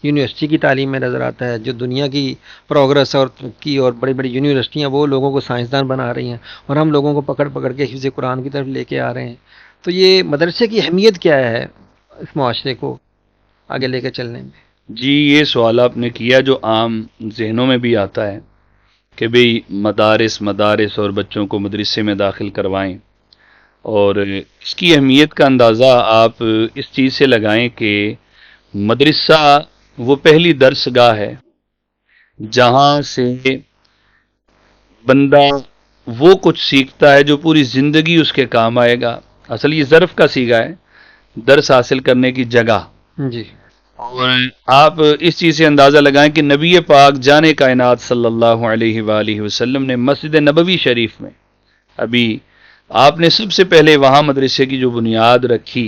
یونیورسٹی کی تعلیم میں نظر آتا ہے. جو دنیا کی پروگرس اور ترقی اور بڑی بڑی یونیورسٹیاں وہ لوگوں کو سائنسدان بنا رہی ہیں اور ہم لوگوں کو پکڑ پکڑ کے حفظ قرآن کی طرف لے کے آ رہے ہیں. تو یہ مدرسے کی اہمیت کیا ہے اس معاشرے کو آگے لے کے چلنے میں؟ جی یہ سوال آپ نے کیا جو عام ذہنوں میں بھی آتا ہے کہ بھئی مدارس اور بچوں کو مدرسے میں داخل کروائیں، اور اس کی اہمیت کا اندازہ آپ اس چیز سے لگائیں کہ مدرسہ وہ پہلی درس گاہ ہے جہاں سے بندہ وہ کچھ سیکھتا ہے جو پوری زندگی اس کے کام آئے گا. اصل یہ ظرف کا صیغہ ہے، درس حاصل کرنے کی جگہ. جی. اور آپ اس چیز سے اندازہ لگائیں کہ نبی پاک جان کائنات صلی اللہ علیہ وآلہ وسلم نے مسجد نبوی شریف میں ابھی آپ نے سب سے پہلے وہاں مدرسے کی جو بنیاد رکھی،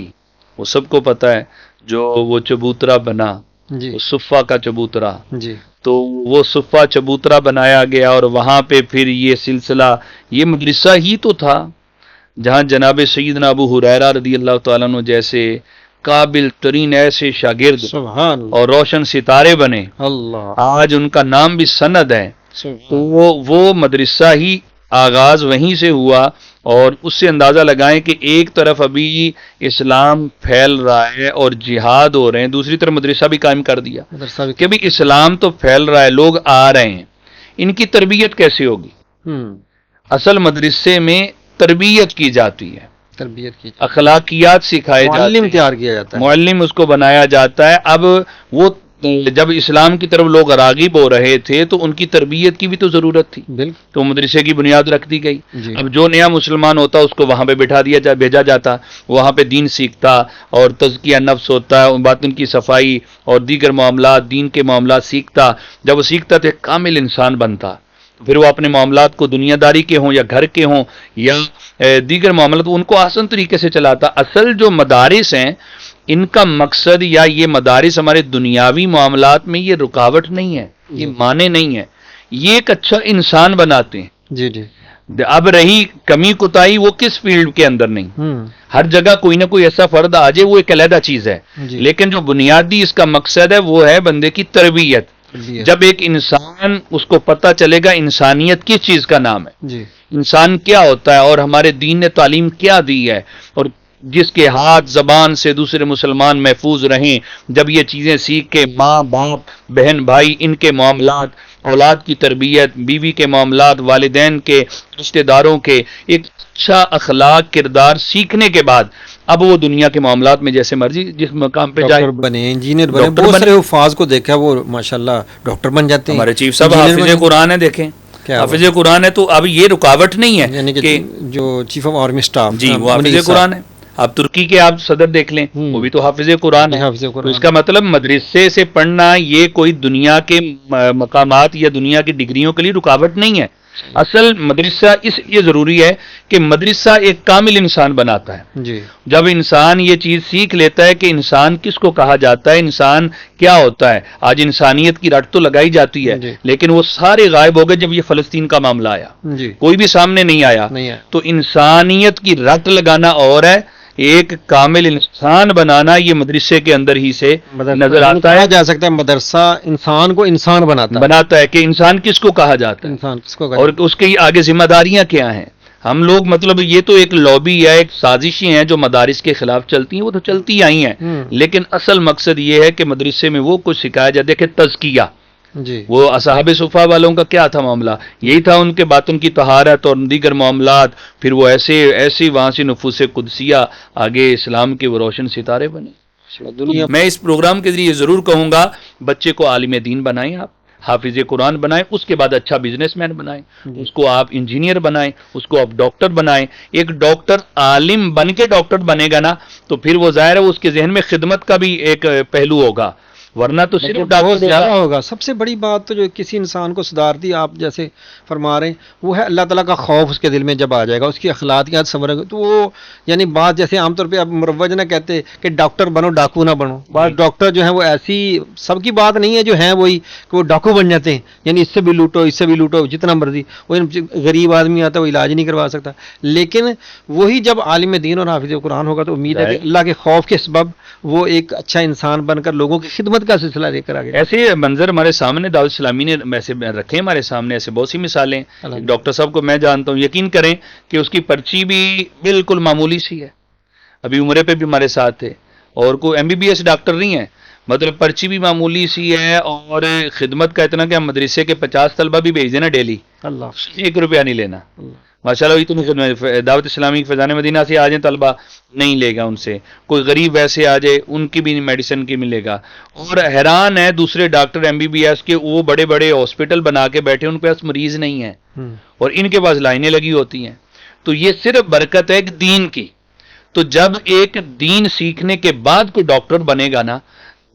وہ سب کو پتہ ہے، جو وہ چبوترا بنا، جی. وہ صفہ کا چبوترا، جی. تو وہ صفہ چبوترا بنایا گیا اور وہاں پہ پھر یہ سلسلہ، یہ مدرسہ ہی تو تھا جہاں جناب سیدنا ابو ہریرہ رضی اللہ تعالیٰ عنہ جیسے قابل ترین ایسے شاگرد سبحان اللہ. اور روشن ستارے بنے، اللہ. آج ان کا نام بھی سند ہے. تو وہ مدرسہ ہی آغاز وہیں سے ہوا، اور اس سے اندازہ لگائیں کہ ایک طرف ابھی اسلام پھیل رہا ہے اور جہاد ہو رہے ہیں، دوسری طرف مدرسہ بھی قائم کر دیا مدرسہ بھی کہ ابھی اسلام تو پھیل رہا ہے، لوگ آ رہے ہیں، ان کی تربیت کیسے ہوگی؟ اصل مدرسے میں تربیت کی جاتی ہے، تربیت کی اخلاقیات سکھائے جاتے معلم ہیں، تیار کیا جاتا ہے. معلم اس کو بنایا جاتا ہے. اب وہ جب اسلام کی طرف لوگ راغب ہو رہے تھے تو ان کی تربیت کی بھی تو ضرورت تھی، بالکل. تو مدرسے کی بنیاد رکھ دی گئی. جی. اب جو نیا مسلمان ہوتا اس کو وہاں پہ بھیجا جاتا، وہاں پہ دین سیکھتا اور تزکیہ نفس ہوتا ہے، باطن کی صفائی اور دیگر معاملات، دین کے معاملات سیکھتا. جب وہ سیکھتا تو ایک کامل انسان بنتا، پھر وہ اپنے معاملات کو دنیا داری کے ہوں یا گھر کے ہوں یا دیگر معاملات، ان کو آسان طریقے سے چلاتا. اصل جو مدارس ہیں ان کا مقصد، یا یہ مدارس ہمارے دنیاوی معاملات میں یہ رکاوٹ نہیں ہے، یہ معنی نہیں ہے، یہ ایک اچھا انسان بناتے ہیں. جی. جی. اب رہی کمی کوتاہی، وہ کس فیلڈ کے اندر نہیں، ہر جگہ کوئی نہ کوئی ایسا فرد آ جائے، وہ ایک علیحدہ چیز ہے. جی. لیکن جو بنیادی اس کا مقصد ہے وہ ہے بندے کی تربیت. جب ایک انسان، اس کو پتہ چلے گا انسانیت کس چیز کا نام ہے، جی. انسان کیا ہوتا ہے، اور ہمارے دین نے تعلیم کیا دی ہے، اور جس کے ہاتھ زبان سے دوسرے مسلمان محفوظ رہیں. جب یہ چیزیں سیکھ کے ماں باپ بہن بھائی ان کے معاملات، اولاد کی تربیت، بیوی کے معاملات، والدین کے، رشتہ داروں کے ایک اچھا اخلاق کردار سیکھنے کے بعد اب وہ دنیا کے معاملات میں جیسے مرضی جس مقام پہ جائے، ڈاکٹر بنے، انجینئر بنے. بہت سارے حفاظ کو دیکھا وہ ماشاءاللہ ڈاکٹر بن جاتے ہیں. ہمارے چیف صاحب حافظ قرآن ہے، دیکھیں حافظ قرآن ہے، تو اب یہ رکاوٹ نہیں ہے، یعنی کہ جو چیف آف آرمی اسٹاف، جی وہ حافظ قرآن ہے. آپ ترکی کے آپ صدر دیکھ لیں، وہ بھی تو حافظ قرآن ہے. تو اس کا مطلب مدرسے سے پڑھنا یہ کوئی دنیا کے مقامات یا دنیا کی ڈگریوں کے لیے رکاوٹ نہیں ہے. اصل مدرسہ اس لیے ضروری ہے کہ مدرسہ ایک کامل انسان بناتا ہے. جی. جب انسان یہ چیز سیکھ لیتا ہے کہ انسان کس کو کہا جاتا ہے، انسان کیا ہوتا ہے. آج انسانیت کی رٹ تو لگائی جاتی ہے، لیکن وہ سارے غائب ہو گئے جب یہ فلسطین کا معاملہ آیا. کوئی بھی سامنے نہیں آیا. تو انسانیت کی رٹ لگانا اور ہے، ایک کامل انسان بنانا یہ مدرسے کے اندر ہی سے نظر آتا ہے. جا سکتا ہے مدرسہ انسان کو انسان بناتا ہے کہ انسان کس کو کہا جاتا ہے، انسان کس کو، اور اس کے آگے ذمہ داریاں کیا ہیں. ہم لوگ مطلب یہ تو ایک لابی یا ایک سازشیں ہیں جو مدارس کے خلاف چلتی ہیں، وہ تو چلتی آئی ہیں، لیکن اصل مقصد یہ ہے کہ مدرسے میں وہ کچھ سکھایا جائے. دیکھیں تزکیہ، جی وہ اصحاب صفا والوں کا کیا تھا معاملہ؟ یہی تھا ان کے باطن کی طہارت اور دیگر معاملات، پھر وہ ایسی وہاں سے نفوس قدسیہ آگے اسلام کے وہ روشن ستارے بنے. دنیا میں اس پروگرام کے ذریعے ضرور کہوں گا بچے کو عالم دین بنائیں، آپ حافظ قرآن بنائیں، اس کے بعد اچھا بزنس مین بنائیں، اس کو آپ انجینئر بنائیں، اس کو آپ ڈاکٹر بنائیں. ایک ڈاکٹر عالم بن کے ڈاکٹر بنے گا نا تو پھر وہ ظاہر ہے اس کے ذہن میں خدمت کا بھی ایک پہلو ہوگا، ورنہ تو صرف بہت ڈاکٹر زیادہ ہوگا. سب سے بڑی بات تو جو کسی انسان کو سدھارتی آپ جیسے فرما رہے ہیں وہ ہے اللہ تعالیٰ کا خوف اس کے دل میں جب آ جائے گا، اس کی اخلاقیات سنورے گا تو وہ یعنی بات جیسے عام طور پہ آپ مروج نہ کہتے کہ ڈاکٹر بنو ڈاکو نہ بنو. بعض ڈاکٹر جو ہیں وہ ایسی سب کی بات نہیں ہے جو ہیں وہی کہ وہ ڈاکو بن جاتے ہیں، یعنی اس سے بھی لوٹو اس سے بھی لوٹو جتنا مرضی. وہ غریب آدمی آتا ہے وہ علاج نہیں کروا سکتا، لیکن وہی جب عالم دین اور حافظ قرآن ہوگا تو امید ہے کہ اللہ کے خوف کے سبب وہ ایک اچھا انسان بن کر لوگوں کی خدمت کا سلسلہ لے کر آگے. ایسے منظر ہمارے سامنے دعوت اسلامی نے ایسے رکھے ہمارے سامنے، ایسے بہت سی مثالیں. ایک ڈاکٹر صاحب کو میں جانتا ہوں، یقین کریں کہ اس کی پرچی بھی بالکل معمولی سی ہے، ابھی عمرے پہ بھی ہمارے ساتھ تھے، اور کوئی MBBS ڈاکٹر نہیں ہے، مطلب پرچی بھی معمولی سی ہے، اور خدمت کا اتنا کہ ہم مدرسے کے 50 طلبہ بھی بھیج دینا ڈیلی، اللہ 1 روپیہ نہیں لینا. ماشاءاللہ اتنی خدمت. دعوت اسلامی فیضان مدینہ سے آ جائیں طلبہ نہیں لے گا ان سے، کوئی غریب ویسے آ جائے ان کی بھی میڈیسن کی ملے گا. اور حیران ہے دوسرے ڈاکٹر MBBS کے، وہ بڑے بڑے ہاسپٹل بنا کے بیٹھے، ان کے پاس مریض نہیں ہیں اور ان کے پاس لائنیں لگی ہوتی ہیں. تو یہ صرف برکت ہے ایک دین کی. تو جب ایک دین سیکھنے کے بعد کوئی ڈاکٹر بنے گا نا،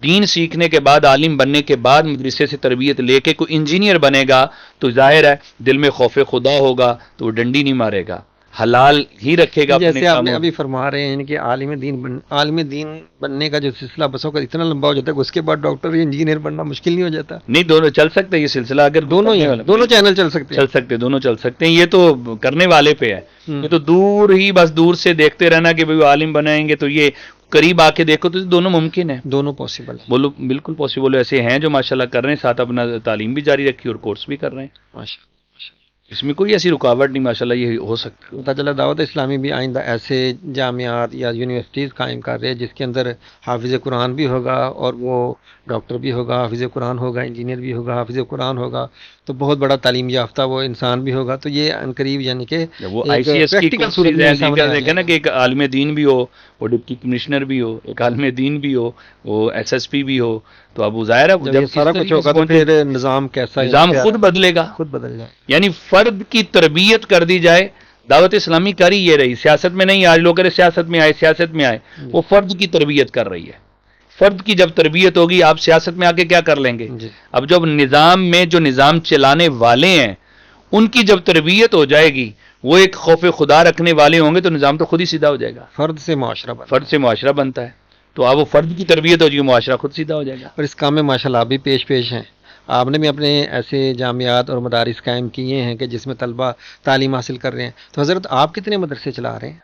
دین سیکھنے کے بعد عالم بننے کے بعد مدرسے سے تربیت لے کے کوئی انجینئر بنے گا تو ظاہر ہے دل میں خوف خدا ہوگا تو وہ ڈنڈی نہیں مارے گا، حلال ہی رکھے گا. جیسے آپ نے ابھی فرما رہے ہیں کہ عالم دین بننے کا جو سلسلہ بسوں کا اتنا لمبا ہو جاتا ہے کہ اس کے بعد ڈاکٹر یا انجینئر بننا مشکل نہیں ہو جاتا. نہیں، دونوں چل سکتے یہ سلسلہ، اگر دونوں چینل چل سکتے ہیں. دونوں چل سکتے ہیں. یہ تو کرنے والے پہ ہے، یہ تو دور سے دیکھتے رہنا کہ بھئی عالم بنائیں گے تو یہ قریب آ کے دیکھو تو دونوں ممکن ہے، دونوں پاسبل ہے. بولو بالکل پاسبل. ایسے ہیں جو ماشاءاللہ کر رہے ہیں، ساتھ اپنا تعلیم بھی جاری رکھی اور کورس بھی کر رہے ہیں. ماشاءاللہ اس میں کوئی ایسی رکاوٹ نہیں، ماشاءاللہ یہ ہو سکتا ہے. پتہ چلا دعوت اسلامی بھی آئندہ ایسے جامعات یا یونیورسٹیز قائم کر رہے ہیں جس کے اندر حافظ قرآن بھی ہوگا اور وہ ڈاکٹر بھی ہوگا، حافظ قرآن ہوگا، انجینئر بھی ہوگا، حافظ قرآن ہوگا تو بہت بڑا تعلیم یافتہ وہ انسان بھی ہوگا. تو یہ عنقریب یعنی کہ وہ ICS کی دیکھا نا کہ ایک عالم دین بھی ہو، وہ ڈپٹی کمشنر بھی ہو، ایک عالم دین بھی ہو، وہ SSP بھی ہو، تو اب ظاہر ہے جب سارا کچھ ہوگا تو پھر نظام کیسا، نظام خود بدلے گا، خود بدل جائے. یعنی فرد کی تربیت کر دی جائے. دعوت اسلامی کر ہی یہ رہی، سیاست میں نہیں. آج لوگ کرے سیاست میں آئے، وہ فرد کی تربیت کر رہی ہے. فرد کی جب تربیت ہوگی آپ سیاست میں آ کے کیا کر لیں گے؟ اب جب نظام میں جو نظام چلانے والے ہیں ان کی جب تربیت ہو جائے گی، وہ ایک خوف خدا رکھنے والے ہوں گے تو نظام تو خود ہی سیدھا ہو جائے گا. فرد سے معاشرہ بنتا ہے تو اب وہ فرد کی تربیت ہو جائے گی، معاشرہ خود سیدھا ہو جائے گا. اور اس کام میں ماشاءاللہ آپ بھی پیش ہیں. آپ نے بھی اپنے ایسے جامعات اور مدارس قائم کیے ہیں کہ جس میں طلبہ تعلیم حاصل کر رہے ہیں. تو حضرت آپ کتنے مدرسے چلا رہے ہیں؟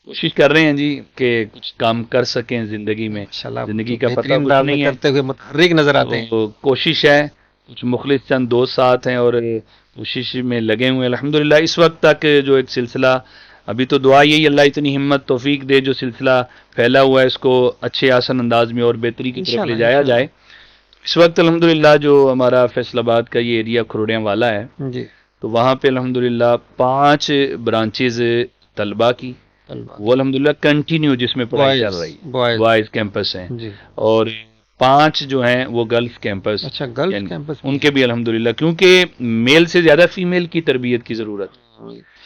کوشش کر رہے ہیں جی کہ کچھ کام کر سکیں زندگی میں. زندگی کا پتہ کچھ نہیں ہے، کرتے ہوئے متحرک نظر آتے ہیں. کوشش ہے، کچھ مخلص چند دوست ساتھ ہیں اور کوشش میں لگے ہوئے ہیں الحمدللہ. اس وقت تک جو ایک سلسلہ، ابھی تو دعا یہی اللہ اتنی ہمت توفیق دے جو سلسلہ پھیلا ہوا ہے اس کو اچھے آسان انداز میں اور بہتری کی طرف لے جایا جائے. اس وقت الحمدللہ جو ہمارا فیصل آباد کا یہ ایریا کھروڑیاں والا ہے جی، تو وہاں پہ الحمدللہ 5 برانچز طلبہ کی وہ الحمدللہ کنٹینیو جس میں پڑھائی چل رہی ہے، بوائز کیمپس ہیں جی، اور 5 جو ہیں وہ گرلز کیمپس. اچھا گرلز کیمپس ان کے بھی الحمدللہ، کیونکہ میل سے زیادہ فیمیل کی تربیت کی ضرورت،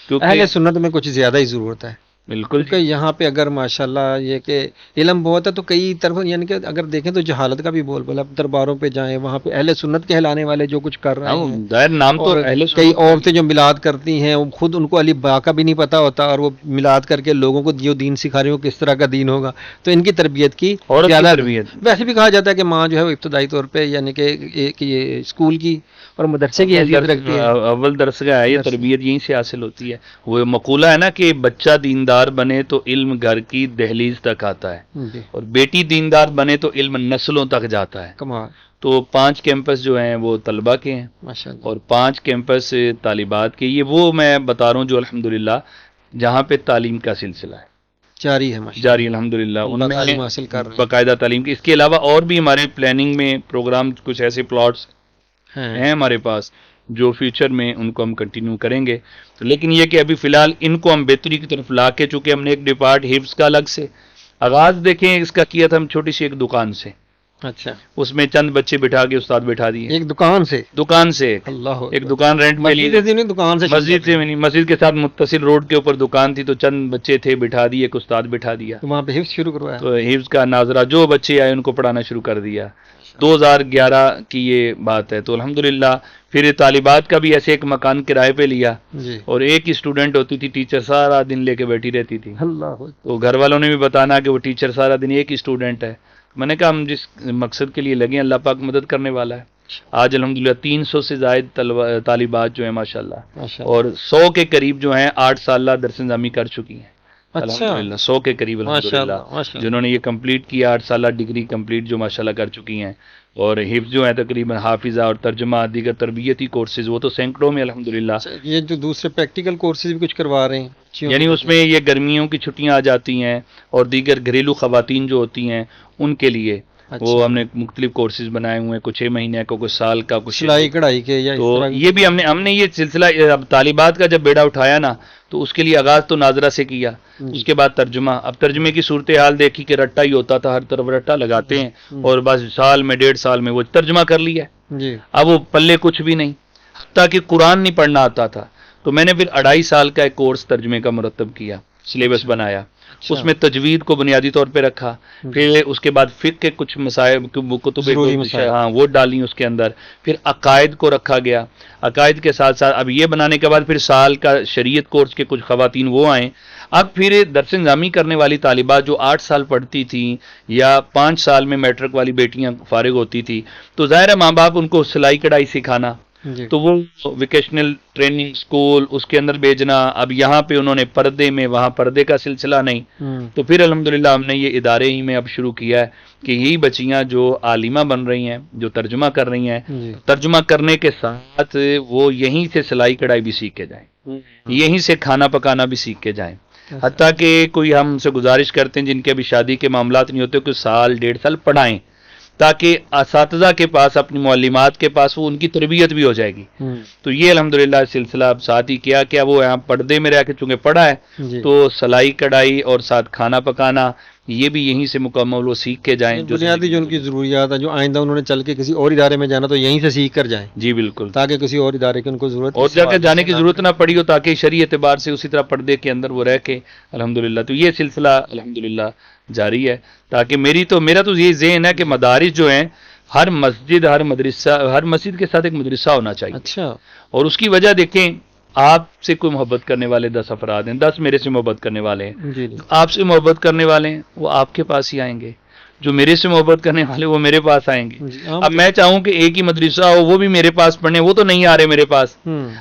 کیونکہ اہل سنت میں کچھ زیادہ ہی ضرورت ہے. بالکل کیونکہ یہاں پہ اگر ماشاءاللہ یہ کہ علم بہت ہے تو کئی طرف یعنی کہ اگر دیکھیں تو جہالت کا بھی بول بولا. درباروں پہ جائیں وہاں پہ اہل سنت کہلانے والے جو کچھ کر رہے ہیں، ظاہر نام تو اہل سنت. کئی عورتیں جو میلاد کرتی ہیں وہ خود ان کو علی با کا بھی نہیں پتا ہوتا اور وہ میلاد کر کے لوگوں کو جو دین سکھا رہی ہو کس طرح کا دین ہوگا. تو ان کی تربیت کی زیادہ تربیت. ویسے بھی کہا جاتا ہے کہ ماں جو ہے وہ ابتدائی طور پہ یعنی کہ یہ اسکول کی اور مدرسے کی حیثیت رکھتی ہے، اول درس کا ہے، یہ تربیت یہیں سے حاصل ہوتی ہے. وہ مقولہ ہے نا کہ بچہ دیندار بنے تو علم گھر کی دہلیز تک آتا ہے اور بیٹی دیندار بنے تو علم نسلوں تک جاتا ہے. کمال. تو 5 کیمپس جو ہیں وہ طلبہ کے ہیں ماشاءاللہ، اور 5 کیمپس طالبات کے. یہ وہ میں بتا رہا ہوں جو الحمدللہ جہاں پہ تعلیم کا سلسلہ ہے جاری ہے، جاری الحمدللہ ان میں تعلیم حاصل کر رہے ہیں باقاعدہ تعلیم کی. اس کے علاوہ اور بھی ہمارے پلاننگ میں پروگرام کچھ ایسے پلاٹس ہیں ہمارے پاس جو فیوچر میں ان کو ہم کنٹینیو کریں گے. تو لیکن یہ کہ ابھی فی الحال ان کو ہم بہتری کی طرف لا کے، چونکہ ہم نے ایک ڈپارٹ حفظ کا الگ سے آغاز دیکھیں اس کا کیا تھا، ہم چھوٹی سی ایک دکان سے، اچھا، اس میں چند بچے بٹھا کے استاد بٹھا دیے، ایک دکان سے؟ دکان سے اللہ ایک دکان رینٹ میں لی، مسجد سے نہیں، دکان سے؟ مسجد سے نہیں، مسجد کے ساتھ متصل روڈ کے اوپر دکان تھی، تو چند بچے تھے بٹھا دیے، ایک استاد بٹھا دیا، تو وہاں پہ حفظ شروع کروایا؟ تو حفظ کا ناظرہ جو بچے آئے ان کو پڑھانا شروع کر دیا. 2011 کی یہ بات ہے. تو الحمدللہ پھر طالبات کا بھی ایسے ایک مکان کرائے پہ لیا، جی. اور ایک ہی اسٹوڈنٹ ہوتی تھی، ٹیچر سارا دن لے کے بیٹھی رہتی تھی. اللہ. تو گھر والوں نے بھی بتانا کہ وہ ٹیچر سارا دن ایک ہی اسٹوڈنٹ ہے. میں نے کہا ہم جس مقصد کے لیے لگے ہیں اللہ پاک مدد کرنے والا ہے. آج الحمدللہ 300 سے زائد طالبات جو ہیں ماشاءاللہ، اور 100 کے قریب جو ہیں 8 سالہ درس نظامی کر چکی ہیں. الحمدللہ 100 کے قریب الحمدللہ جنہوں نے یہ کمپلیٹ کیا، 8 سالہ ڈگری کمپلیٹ جو ماشاءاللہ کر چکی ہیں. اور حفظ جو ہے تقریباً حافظہ اور ترجمہ دیگر تربیتی کورسز وہ تو سینکڑوں میں الحمدللہ. یہ جو دوسرے پریکٹیکل کورسز بھی کچھ کروا رہے ہیں، یعنی اس میں یہ گرمیوں کی چھٹیاں آ جاتی ہیں اور دیگر گھریلو خواتین جو ہوتی ہیں ان کے لیے وہ ہم نے مختلف کورسز بنائے ہوئے ہیں، کچھ 6 مہینے کا، کچھ سال کا، کچھ سلائی کڑھائی کے، یا تو یہ بھی ہم نے یہ سلسلہ اب طالبات کا جب بیڑا اٹھایا نا تو اس کے لیے آغاز تو ناظرہ سے کیا، اس کے بعد ترجمہ. اب ترجمے کی صورتحال دیکھی کہ رٹا ہی ہوتا تھا، ہر طرف رٹا لگاتے ہیں، اور بس سال میں 1.5 سال میں وہ ترجمہ کر لیا. اب وہ پلے کچھ بھی نہیں، حتیٰ کہ قرآن نہیں پڑھنا آتا تھا. تو میں نے پھر 2.5 سال کا ایک کورس ترجمے کا مرتب کیا، سلیبس بنایا، اس میں تجوید کو بنیادی طور پہ رکھا، پھر اس کے بعد فقہ کے کچھ مسائل کتب ہاں وہ ڈالی اس کے اندر، پھر عقائد کو رکھا گیا. عقائد کے ساتھ ساتھ اب یہ بنانے کے بعد پھر سال کا شریعت کورس کے کچھ خواتین وہ آئیں. اب پھر درس نظامی کرنے والی طالبات جو 8 سال پڑھتی تھیں یا 5 سال میں میٹرک والی بیٹیاں فارغ ہوتی تھی، تو ظاہر ہے ماں باپ ان کو سلائی کڑھائی سکھانا، تو وہ ویکیشنل ٹریننگ سکول اس کے اندر بھیجنا. اب یہاں پہ انہوں نے پردے میں، وہاں پردے کا سلسلہ نہیں. تو پھر الحمدللہ ہم نے یہ ادارے ہی میں اب شروع کیا ہے کہ یہی بچیاں جو عالمہ بن رہی ہیں، جو ترجمہ کر رہی ہیں، ترجمہ کرنے کے ساتھ وہ یہیں سے سلائی کڑھائی بھی سیکھ کے جائیں، یہیں سے کھانا پکانا بھی سیکھ کے جائیں. حتیٰ کہ کوئی ہم سے گزارش کرتے ہیں جن کے ابھی شادی کے معاملات نہیں ہوتے کہ سال 1.5 سال پڑھائیں، تاکہ اساتذہ کے پاس، اپنی معلمات کے پاس وہ ان کی تربیت بھی ہو جائے گی. تو یہ الحمدللہ سلسلہ اب ساتھ ہی کیا وہ یہاں پردے میں رہ کے چونکہ پڑھا ہے تو سلائی کڑھائی اور ساتھ کھانا پکانا یہ بھی یہیں سے مکمل وہ سیکھ کے جائیں. بنیادی جو ان کی ضروریات ہے، جو آئندہ انہوں نے چل کے کسی اور ادارے میں جانا تو یہیں سے سیکھ کر جائیں. جی بالکل، تاکہ کسی اور ادارے کی ان کو ضرورت اور جا کے جانے کی ضرورت نہ پڑی ہو، تاکہ شرعی اعتبار سے اسی طرح پردے کے اندر وہ رہ کے الحمدللہ. تو یہ سلسلہ الحمدللہ جاری ہے، تاکہ میرا تو یہ ذہن ہے کہ مدارس جو ہیں ہر مسجد، ہر مدرسہ، ہر مسجد کے ساتھ ایک مدرسہ ہونا چاہیے. اچھا. اور اس کی وجہ دیکھیں، آپ سے کوئی محبت کرنے والے 10 افراد ہیں، 10 میرے سے محبت کرنے والے ہیں، آپ سے محبت کرنے والے ہیں وہ آپ کے پاس ہی آئیں گے، جو میرے سے محبت کرنے والے وہ میرے پاس آئیں گے. اب میں چاہوں کہ ایک ہی مدرسہ ہو، وہ بھی میرے پاس پڑھنے، وہ تو نہیں آ رہے میرے پاس.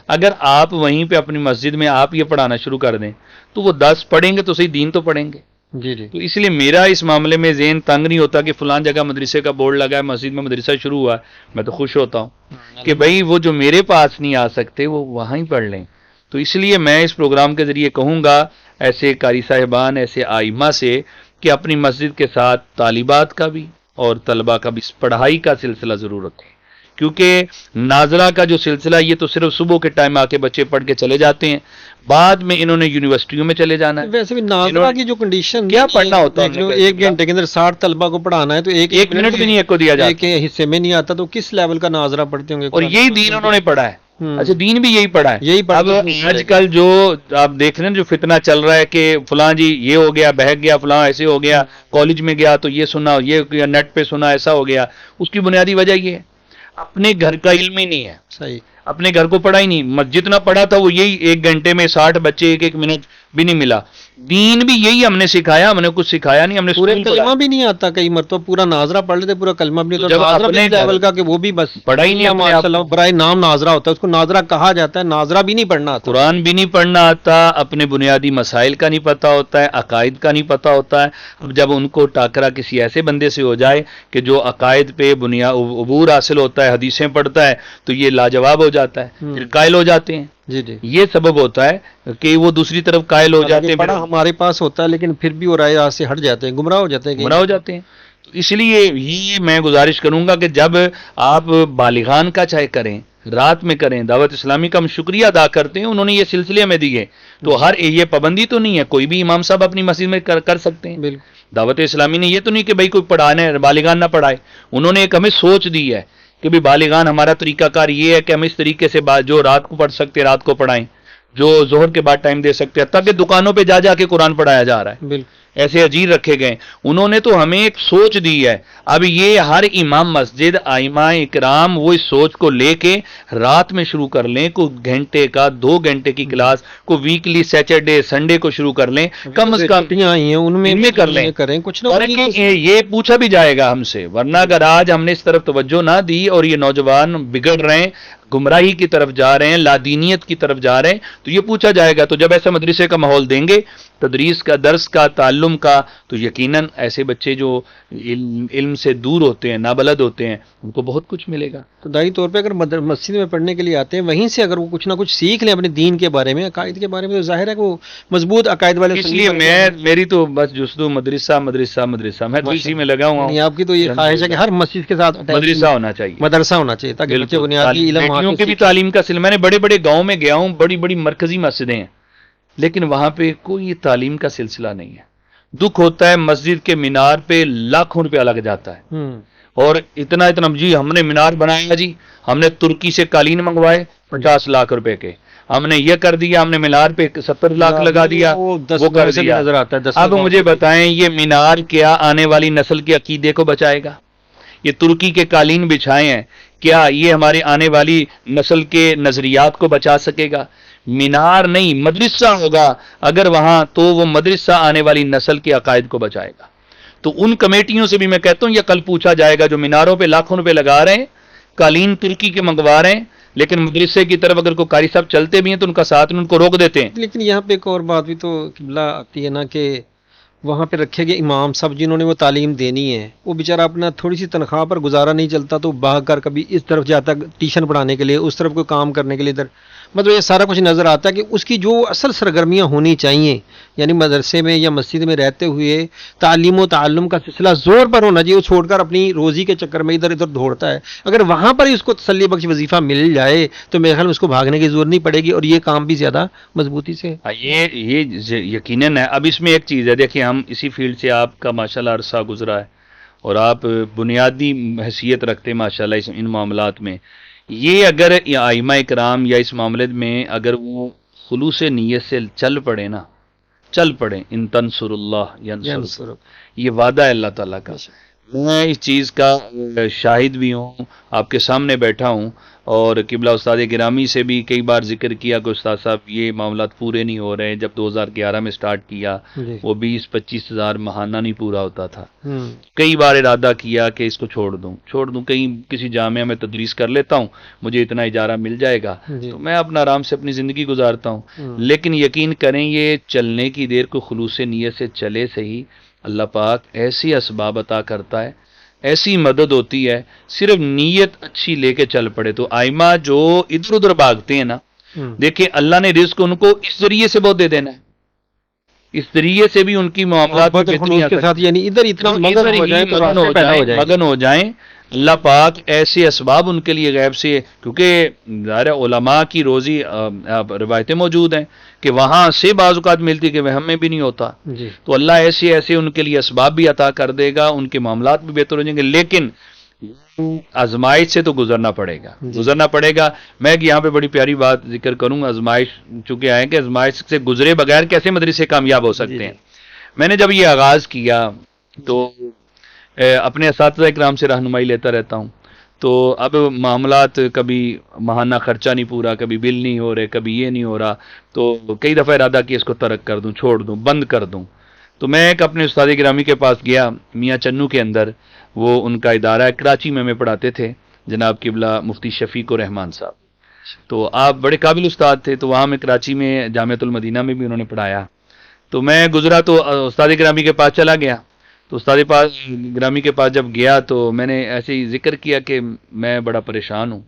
اگر آپ وہیں پہ اپنی مسجد میں آپ یہ پڑھانا شروع کر دیں تو وہ 10 پڑھیں گے تو صحیح، دین تو پڑھیں گے. تو اس لیے میرا اس معاملے میں ذہن تنگ نہیں ہوتا کہ فلان جگہ مدرسے کا بورڈ لگا ہے، مسجد میں مدرسہ شروع ہوا ہے. میں تو خوش ہوتا ہوں کہ بھائی وہ جو میرے پاس نہیں آ سکتے وہ وہاں ہی پڑھ لیں. تو اس لیے میں اس پروگرام کے ذریعے کہوں گا ایسے قاری صاحبان، ایسے آئمہ سے کہ اپنی مسجد کے ساتھ طالبات کا بھی اور طلباء کا بھی پڑھائی کا سلسلہ ضرور رکھیں، کیونکہ ناظرہ کا جو سلسلہ یہ تو صرف صبح کے ٹائم آ کے بچے پڑھ کے چلے جاتے ہیں، بعد میں انہوں نے یونیورسٹیوں میں چلے جانا ہے. ویسے بھی ناظرہ کی جو کنڈیشن کیا پڑھنا ہوتا ہے، 1 گھنٹے کے اندر 60 طلبہ کو پڑھانا ہے تو ایک منٹ بھی نہیں ایک کو دیا جاتا، ایک حصے میں نہیں آتا، تو کس لیول کا ناظرہ پڑھتے ہوں گے. اور یہی دین انہوں نے پڑھا ہے. اچھا، دین بھی یہی پڑھا ہے. اب آج کل جو آپ دیکھ رہے ہیں جو فتنہ چل رہا ہے کہ فلاں جی یہ ہو گیا، بہک گیا، فلاں ایسے ہو گیا، کالج میں گیا تو یہ سنا، یہ نیٹ پہ سنا، ایسا ہو گیا. اس کی بنیادی وجہ یہ ہے اپنے گھر کا علم ہی نہیں ہے. صحیح، اپنے گھر کو پڑھا ہی نہیں. جتنا پڑھا تھا وہ یہی 1 گھنٹے میں 60 بچے 1 منٹ بھی نہیں ملا. دین بھی یہی ہم نے سکھایا، ہم نے کچھ سکھایا نہیں. ہم نے پورے کلمہ بھی نہیں آتا، کئی مرتبہ پورا ناظرہ پڑھ لیتے، پورا کلمہ بھی نہیں. تو ناظرہ بھی لیول کا کہ وہ بھی بس پڑھا ہی نہیں، ماشاءاللہ برائے نام ناظرہ ہوتا ہے، اس کو ناظرہ کہا جاتا ہے، ناظرہ بھی نہیں پڑھنا آتا، قرآن بھی نہیں پڑھنا آتا، اپنے بنیادی مسائل کا نہیں پتہ ہوتا ہے، عقائد کا نہیں پتہ ہوتا ہے. اب جب ان کو ٹاکرا کسی ایسے بندے سے ہو جائے کہ جو عقائد پہ عبور حاصل ہوتا ہے، حدیثیں پڑھتا ہے، تو یہ لاجواب ہو جاتا ہے، پھر قائل ہو جاتے ہیں. یہ سبب ہوتا ہے کہ وہ دوسری طرف قائل ہو جاتے ہیں. پڑھا ہمارے پاس ہوتا ہے لیکن پھر بھی وہ رائے سے ہٹ جاتے ہیں، گمراہ ہو جاتے ہیں. گمراہ ہو جاتے ہیں. تو اس لیے یہ میں گزارش کروں گا کہ جب آپ بالغان کا چاہے کریں، رات میں کریں، دعوت اسلامی کا ہم شکریہ ادا کرتے ہیں، انہوں نے یہ سلسلے میں دیے، تو ہر یہ پابندی تو نہیں ہے، کوئی بھی امام صاحب اپنی مسجد میں کر سکتے ہیں۔ بالکل دعوت اسلامی نے یہ تو نہیں کہ بھائی کوئی پڑھانے بالغان نہ پڑھائے، انہوں نے ایک ہمیں سوچ دی ہے کہ بھی بالغان ہمارا طریقہ کار یہ ہے کہ ہم اس طریقے سے جو رات کو پڑھ سکتے رات کو پڑھائیں، جو ظہر کے بعد ٹائم دے سکتے ہیں، تاکہ دکانوں پہ جا جا کے قرآن پڑھایا جا رہا ہے، بالکل ایسے اجیر رکھے گئے، انہوں نے تو ہمیں ایک سوچ دی ہے۔ اب یہ ہر امام مسجد ائمہ اکرام وہ اس سوچ کو لے کے رات میں شروع کر لیں، کوئی گھنٹے کا 2 گھنٹے کی کلاس کو ویکلی سیٹرڈے سنڈے کو شروع کر لیں، کم از کم چھٹیاں آئی ہیں ان میں کر لیں، کریں کچھ نہ تاکہ یہ پوچھا بھی جائے گا ہم سے، ورنہ اگر آج ہم نے اس طرف توجہ نہ دی اور یہ نوجوان بگڑ رہے ہیں، گمراہی کی طرف جا رہے ہیں، لادینیت کی طرف جا رہے ہیں، تو یہ پوچھا جائے گا۔ تو جب ایسا مدرسے کا ماحول دیں گے، تدریس کا، درس کا، تعلم کا، تو یقیناً ایسے بچے جو علم سے دور ہوتے ہیں، نابلد ہوتے ہیں، ان کو بہت کچھ ملے گا۔ تو دائی طور پہ اگر مسجد میں پڑھنے کے لیے آتے ہیں، وہیں سے اگر وہ کچھ نہ کچھ سیکھ لیں اپنے دین کے بارے میں، عقائد کے بارے میں، تو ظاہر ہے کہ وہ مضبوط عقائد والے اس لیے میری تو بس جستو مدرسہ مدرسہ مدرسہ، میں تو اسی میں لگا ہوا ہوں۔ آپ کی تو یہ خواہش ہے کہ ہر مسجد کے ساتھ مدرسہ ہونا چاہیے، مدرسہ ہونا چاہیے، تاکہ بچے بنیادی علم بیٹیوں کے بھی تعلیم کا سلسلہ۔ میں نے بڑے بڑے گاؤں میں گیا ہوں، بڑی بڑی مرکزی مسجدیں ہیں، لیکن وہاں پہ کوئی تعلیم کا سلسلہ نہیں ہے۔ دکھ ہوتا ہے، مسجد کے مینار پہ لاکھوں روپیہ لگ جاتا ہے، اور اتنا جی ہم نے مینار بنایا، جی ہم نے ترکی سے قالین منگوائے 50 لاکھ روپے کے، ہم نے یہ کر دیا، ہم نے مینار پہ 70 لاکھ لگا دیا، وہ کر دیا۔ نظر آتا ہے۔ اب مجھے بتائیں یہ مینار کیا آنے والی نسل کے عقیدے کو بچائے گا؟ یہ ترکی کے قالین بچھائے ہیں، کیا یہ ہمارے آنے والی نسل کے نظریات کو بچا سکے گا؟ مینار نہیں، مدرسہ ہوگا اگر وہاں، تو وہ مدرسہ آنے والی نسل کے عقائد کو بچائے گا۔ تو ان کمیٹیوں سے بھی میں کہتا ہوں یہ کل پوچھا جائے گا جو میناروں پہ لاکھوں روپے لگا رہے ہیں، قالین ترکی کے منگوا رہے ہیں، لیکن مدرسے کی طرف اگر کوئی قاری صاحب چلتے بھی ہیں تو ان کا ساتھ میں ان کو روک دیتے ہیں۔ لیکن یہاں پہ ایک اور بات بھی تو قبلہ آتی ہے نا، کہ وہاں پہ رکھے گئے امام صاحب جنہوں نے وہ تعلیم دینی ہے، وہ بیچارہ اپنا تھوڑی سی تنخواہ پر گزارا نہیں چلتا، تو بھاگ کر کبھی اس طرف جاتا ٹیوشن پڑھانے کے لیے، اس طرف کوئی کام کرنے کے لیے، ادھر مطلب یہ سارا کچھ نظر آتا ہے کہ اس کی جو اصل سرگرمیاں ہونی چاہیے، یعنی مدرسے میں یا مسجد میں رہتے ہوئے تعلیم و تعلم کا سلسلہ زور پر ہونا چاہیے، وہ چھوڑ کر اپنی روزی کے چکر میں ادھر ادھر دوڑتا ہے۔ اگر وہاں پر ہی اس کو تسلی بخش وظیفہ مل جائے تو میرے خیال میں اس کو بھاگنے کی ضرورت نہیں پڑے گی، اور یہ کام بھی زیادہ مضبوطی سے۔ یہ یقیناً ہے۔ اب اس میں ایک چیز ہے، دیکھیں ہم اسی فیلڈ سے، آپ کا ماشاءاللہ عرصہ گزرا ہے اور آپ بنیادی حیثیت رکھتے ہیں ماشاءاللہ ان معاملات میں۔ یہ اگر ائمہ اکرام یا اس معاملے میں اگر وہ خلوص نیت سے چل پڑے نا، چل پڑے، ان تنصر اللہ ینصرک، یہ وعدہ ہے اللہ تعالیٰ کا۔ میں اس چیز کا شاہد بھی ہوں، آپ کے سامنے بیٹھا ہوں، اور قبلہ استاد گرامی سے بھی کئی بار ذکر کیا کہ استاد صاحب یہ معاملات پورے نہیں ہو رہے ہیں۔ جب 2011 میں سٹارٹ کیا وہ 20-25 ہزار ماہانہ نہیں پورا ہوتا تھا، کئی بار ارادہ کیا کہ اس کو چھوڑ دوں، کہیں کسی جامعہ میں تدریس کر لیتا ہوں، مجھے اتنا اجارہ مل جائے گا تو میں اپنا آرام سے اپنی زندگی گزارتا ہوں۔ لیکن یقین کریں یہ چلنے کی دیر کو خلوص نیت سے چلے صحیح، اللہ پاک ایسی اسباب عطا کرتا ہے، ایسی مدد ہوتی ہے، صرف نیت اچھی لے کے چل پڑے۔ تو آئمہ جو ادھر ادھر بھاگتے ہیں نا، دیکھیں اللہ نے رزق ان کو اس ذریعے سے بہت دے دینا ہے، اس ذریعے سے بھی ان کی معاملات کے ساتھ، یعنی ادھر اتنا مگن ہو جائیں، اللہ پاک ایسے اسباب ان کے لیے غیب سے، کیونکہ ظاہر علماء کی روزی روایتیں موجود ہیں کہ وہاں سے بعض اوقات ملتی کہ وہ ہمیں بھی نہیں ہوتا، تو اللہ ایسے ان کے لیے اسباب بھی عطا کر دے گا، ان کے معاملات بھی بہتر ہو جائیں گے۔ لیکن آزمائش سے تو گزرنا پڑے گا۔ میں یہاں پہ بڑی پیاری بات ذکر کروں، آزمائش چونکہ آئے کہ آزمائش سے گزرے بغیر کیسے مدرسے کامیاب ہو سکتے ہیں۔ میں نے جب یہ آغاز کیا تو اپنے اساتذہ اکرام سے رہنمائی لیتا رہتا ہوں، تو اب معاملات کبھی ماہانہ خرچہ نہیں پورا، کبھی بل نہیں ہو رہے، کبھی یہ نہیں ہو رہا، تو کئی دفعہ ارادہ کیا اس کو ترک کر دوں، چھوڑ دوں، بند کر دوں۔ تو میں ایک اپنے استاد گرامی کے پاس گیا، میاں چنو کے اندر، وہ ان کا ادارہ ہے، کراچی میں پڑھاتے تھے جناب قبلہ مفتی شفیق الرحمان صاحب، تو آپ بڑے قابل استاد تھے، تو وہاں میں کراچی میں جامعۃ المدینہ میں بھی انہوں نے پڑھایا۔ تو میں گزرا تو استاد گرامی کے پاس چلا گیا، تو استاد گرامی کے پاس جب گیا تو میں نے ایسے ہی ذکر کیا کہ میں بڑا پریشان ہوں،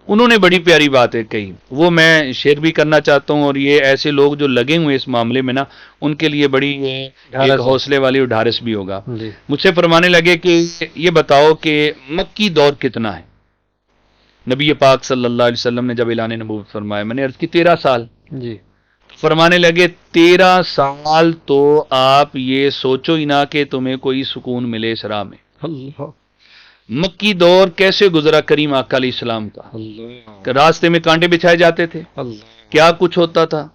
انہوں نے بڑی پیاری باتیں کہی، وہ میں شیئر بھی کرنا چاہتا ہوں، اور یہ ایسے لوگ جو لگے ہوئے اس معاملے میں نا، ان کے لیے بڑی ایک حوصلے والی اور ڈھارس بھی ہوگا۔ جی مجھ سے فرمانے لگے کہ یہ بتاؤ کہ مکی دور کتنا ہے؟ نبی پاک صلی اللہ علیہ وسلم نے جب اعلان نبوت فرمایا، میں نے عرض کی 13 سال۔ جی فرمانے لگے 13 سال تو آپ یہ سوچو ہی نہ کہ تمہیں کوئی سکون ملے اس راہ میں۔ اللہ مکی دور کیسے گزرا کریم آقا علیہ السلام کا، اللہ کہ راستے میں کانٹے بچھائے جاتے تھے، اللہ کیا کچھ ہوتا تھا۔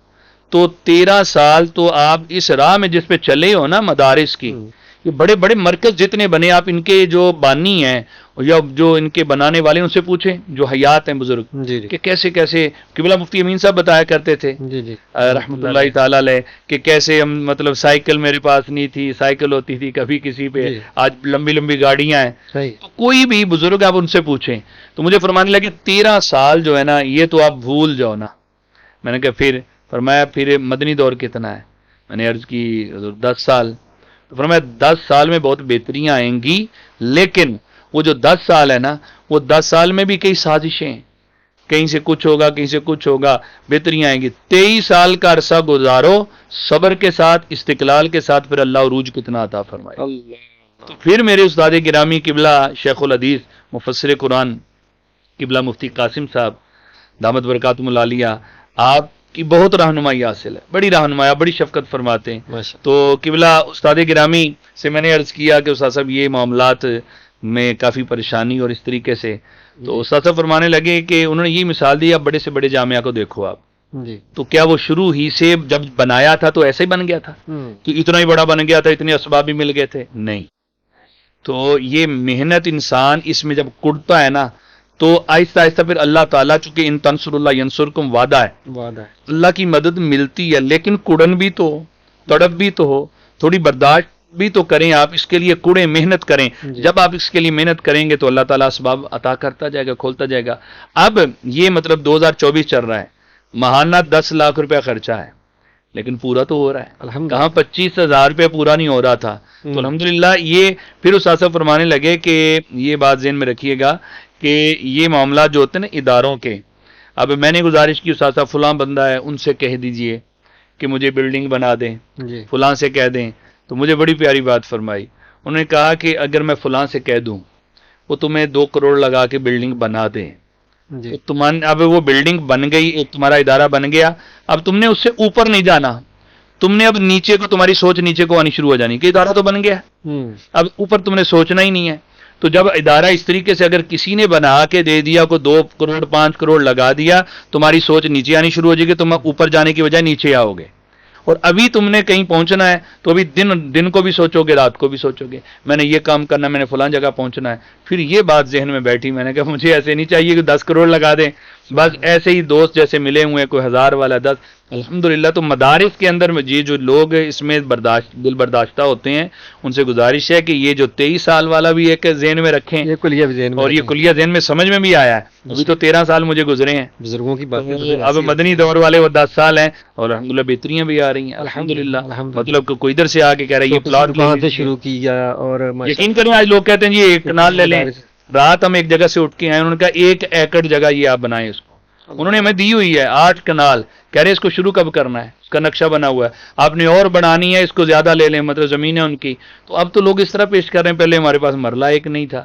تو 13 سال تو آپ اس راہ میں جس پہ چلے ہو نا، مدارس کی، یہ بڑے بڑے مرکز جتنے بنے، آپ ان کے جو بانی ہیں یا جو ان کے بنانے والے ان سے پوچھیں جو حیات ہیں بزرگ، جی جی کہ کیسے کیسے قبلہ مفتی امین صاحب بتایا کرتے تھے جی جی رحمۃ اللہ تعالیٰ علیہ، کہ کیسے ہم مطلب سائیکل میرے پاس نہیں تھی، سائیکل ہوتی تھی کبھی کسی پہ، جی۔ آج لمبی لمبی گاڑیاں ہیں۔ صحیح تو کوئی بھی بزرگ آپ ان سے پوچھیں تو مجھے فرمانے لگے 13 سال جو ہے نا، یہ تو آپ بھول جاؤ نا۔ میں نے کہا پھر؟ فرمایا پھر مدنی دور کتنا ہے؟ میں نے عرض کی 10 سال۔ تو فرمایا 10 سال میں بہت بہتریاں آئیں گی، لیکن وہ جو 10 سال ہے نا، وہ 10 سال میں بھی کئی سازشیں ہیں، کہیں سے کچھ ہوگا، کہیں سے کچھ ہوگا، بہتریاں آئیں گی۔ 23 سال کا عرصہ گزارو صبر کے ساتھ، استقلال کے ساتھ، پھر اللہ عروج کتنا عطا فرمائے۔ تو پھر میرے استاد گرامی قبلہ شیخ الحدیث مفسر قرآن قبلہ مفتی قاسم صاحب دامت برکاتہم العالیہ، آپ کی بہت رہنمائی حاصل ہے، بڑی رہنمائی، بڑی شفقت فرماتے ہیں۔ ماشاء تو قبلہ استاد گرامی سے میں نے عرض کیا کہ استاد صاحب یہ معاملات میں کافی پریشانی اور اس طریقے سے، تو استاد صاحب فرمانے لگے کہ انہوں نے یہ مثال دی، آپ بڑے سے بڑے جامعہ کو دیکھو آپ، جی تو کیا وہ شروع ہی سے جب بنایا تھا تو ایسے ہی بن گیا تھا کہ اتنا ہی بڑا بن گیا تھا، اتنے اسباب بھی مل گئے تھے؟ نہیں۔ تو یہ محنت انسان اس میں جب کڑتا ہے نا، تو آہستہ آہستہ پھر اللہ تعالیٰ، چونکہ ان تنصر اللہ ینصرکم وعدہ ہے، وعدہ ہے۔ اللہ کی مدد ملتی ہے، لیکن کڑن بھی تو ہو، تڑپ بھی تو ہو، تھوڑی برداشت بھی تو کریں، آپ اس کے لیے کڑیں، محنت کریں۔ جی۔ جب آپ اس کے لیے محنت کریں گے تو اللہ تعالیٰ اسباب عطا کرتا جائے گا، کھولتا جائے گا۔ اب یہ مطلب 2024 چل رہا ہے، ماہانہ 10 لاکھ روپے خرچہ ہے، لیکن پورا تو ہو رہا ہے۔ الحمدللہ۔ کہاں 25,000 روپے پورا نہیں ہو رہا تھا، تو الحمدللہ یہ پھر اس صاحب فرمانے لگے کہ یہ بات ذہن میں رکھیے گا کہ یہ معاملات جو ہوتے ہیں نا اداروں کے، اب میں نے گزارش کی استاد صاحب فلاں بندہ ہے، ان سے کہہ دیجئے کہ مجھے بلڈنگ بنا دیں، جی فلاں سے کہہ دیں، تو مجھے بڑی پیاری بات فرمائی۔ انہوں نے کہا کہ اگر میں فلاں سے کہہ دوں وہ تمہیں 2 کروڑ لگا کے بلڈنگ بنا دیں، جی اب وہ بلڈنگ بن گئی، ایک تمہارا ادارہ بن گیا، اب تم نے اس سے اوپر نہیں جانا، تم نے اب نیچے کو، تمہاری سوچ نیچے کو آنی شروع ہو جانی کہ ادارہ تو بن گیا، اب اوپر تم نے سوچنا ہی نہیں ہے۔ تو جب ادارہ اس طریقے سے اگر کسی نے بنا کے دے دیا، کو 2 کروڑ 5 کروڑ لگا دیا، تمہاری سوچ نیچے آنی شروع ہو جائے گی، تم اوپر جانے کی بجائے نیچے آؤ گے۔ اور ابھی تم نے کہیں پہنچنا ہے تو ابھی دن کو بھی سوچو گے، رات کو بھی سوچو گے، میں نے یہ کام کرنا ہے، میں نے فلاں جگہ پہنچنا ہے۔ پھر یہ بات ذہن میں بیٹھی، میں نے کہا مجھے ایسے نہیں چاہیے کہ 10 کروڑ لگا دیں، بس ایسے ہی دوست جیسے ملے ہوئے، کوئی 1000 والا 10۔ الحمدللہ تو مدارس کے اندر یہ جو لوگ اس میں دل برداشتہ ہوتے ہیں، ان سے گزارش ہے کہ یہ جو 23 سال والا بھی ایک ذہن میں رکھیں، یہ کلیہ بھی ذہن میں اور یہ رکھیں۔ کلیہ ذہن میں سمجھ میں بھی آیا ہے۔ ابھی تو 13 سال مجھے گزرے ہیں، بزرگوں کی باتیں تو اب مدنی دور والے وہ 10 سال ہیں، اور الحمدللہ بہتریاں بھی آ رہی ہیں الحمدللہ۔ مطلب کہ کوئی ادھر سے آ کے کہہ رہا ہے یہ پلاٹ کہاں سے شروع کیا، اور یقین کریں آج لوگ کہتے ہیں جی 1 کنال لے لیں۔ رات ہم ایک جگہ سے اٹھ کے آئے، انہوں نے کہا 1 ایکڑ جگہ یہ آپ بنائیں اس کو، انہوں نے ہمیں دی ہوئی ہے 8 کنال، کہہ رہے ہیں اس کو شروع کب کرنا ہے، اس کا نقشہ بنا ہوا ہے، آپ نے اور بنانی ہے، اس کو زیادہ لے لیں، مطلب زمین ہے ان کی۔ تو اب تو لوگ اس طرح پیش کر رہے ہیں، پہلے ہمارے پاس مرلہ ایک نہیں تھا۔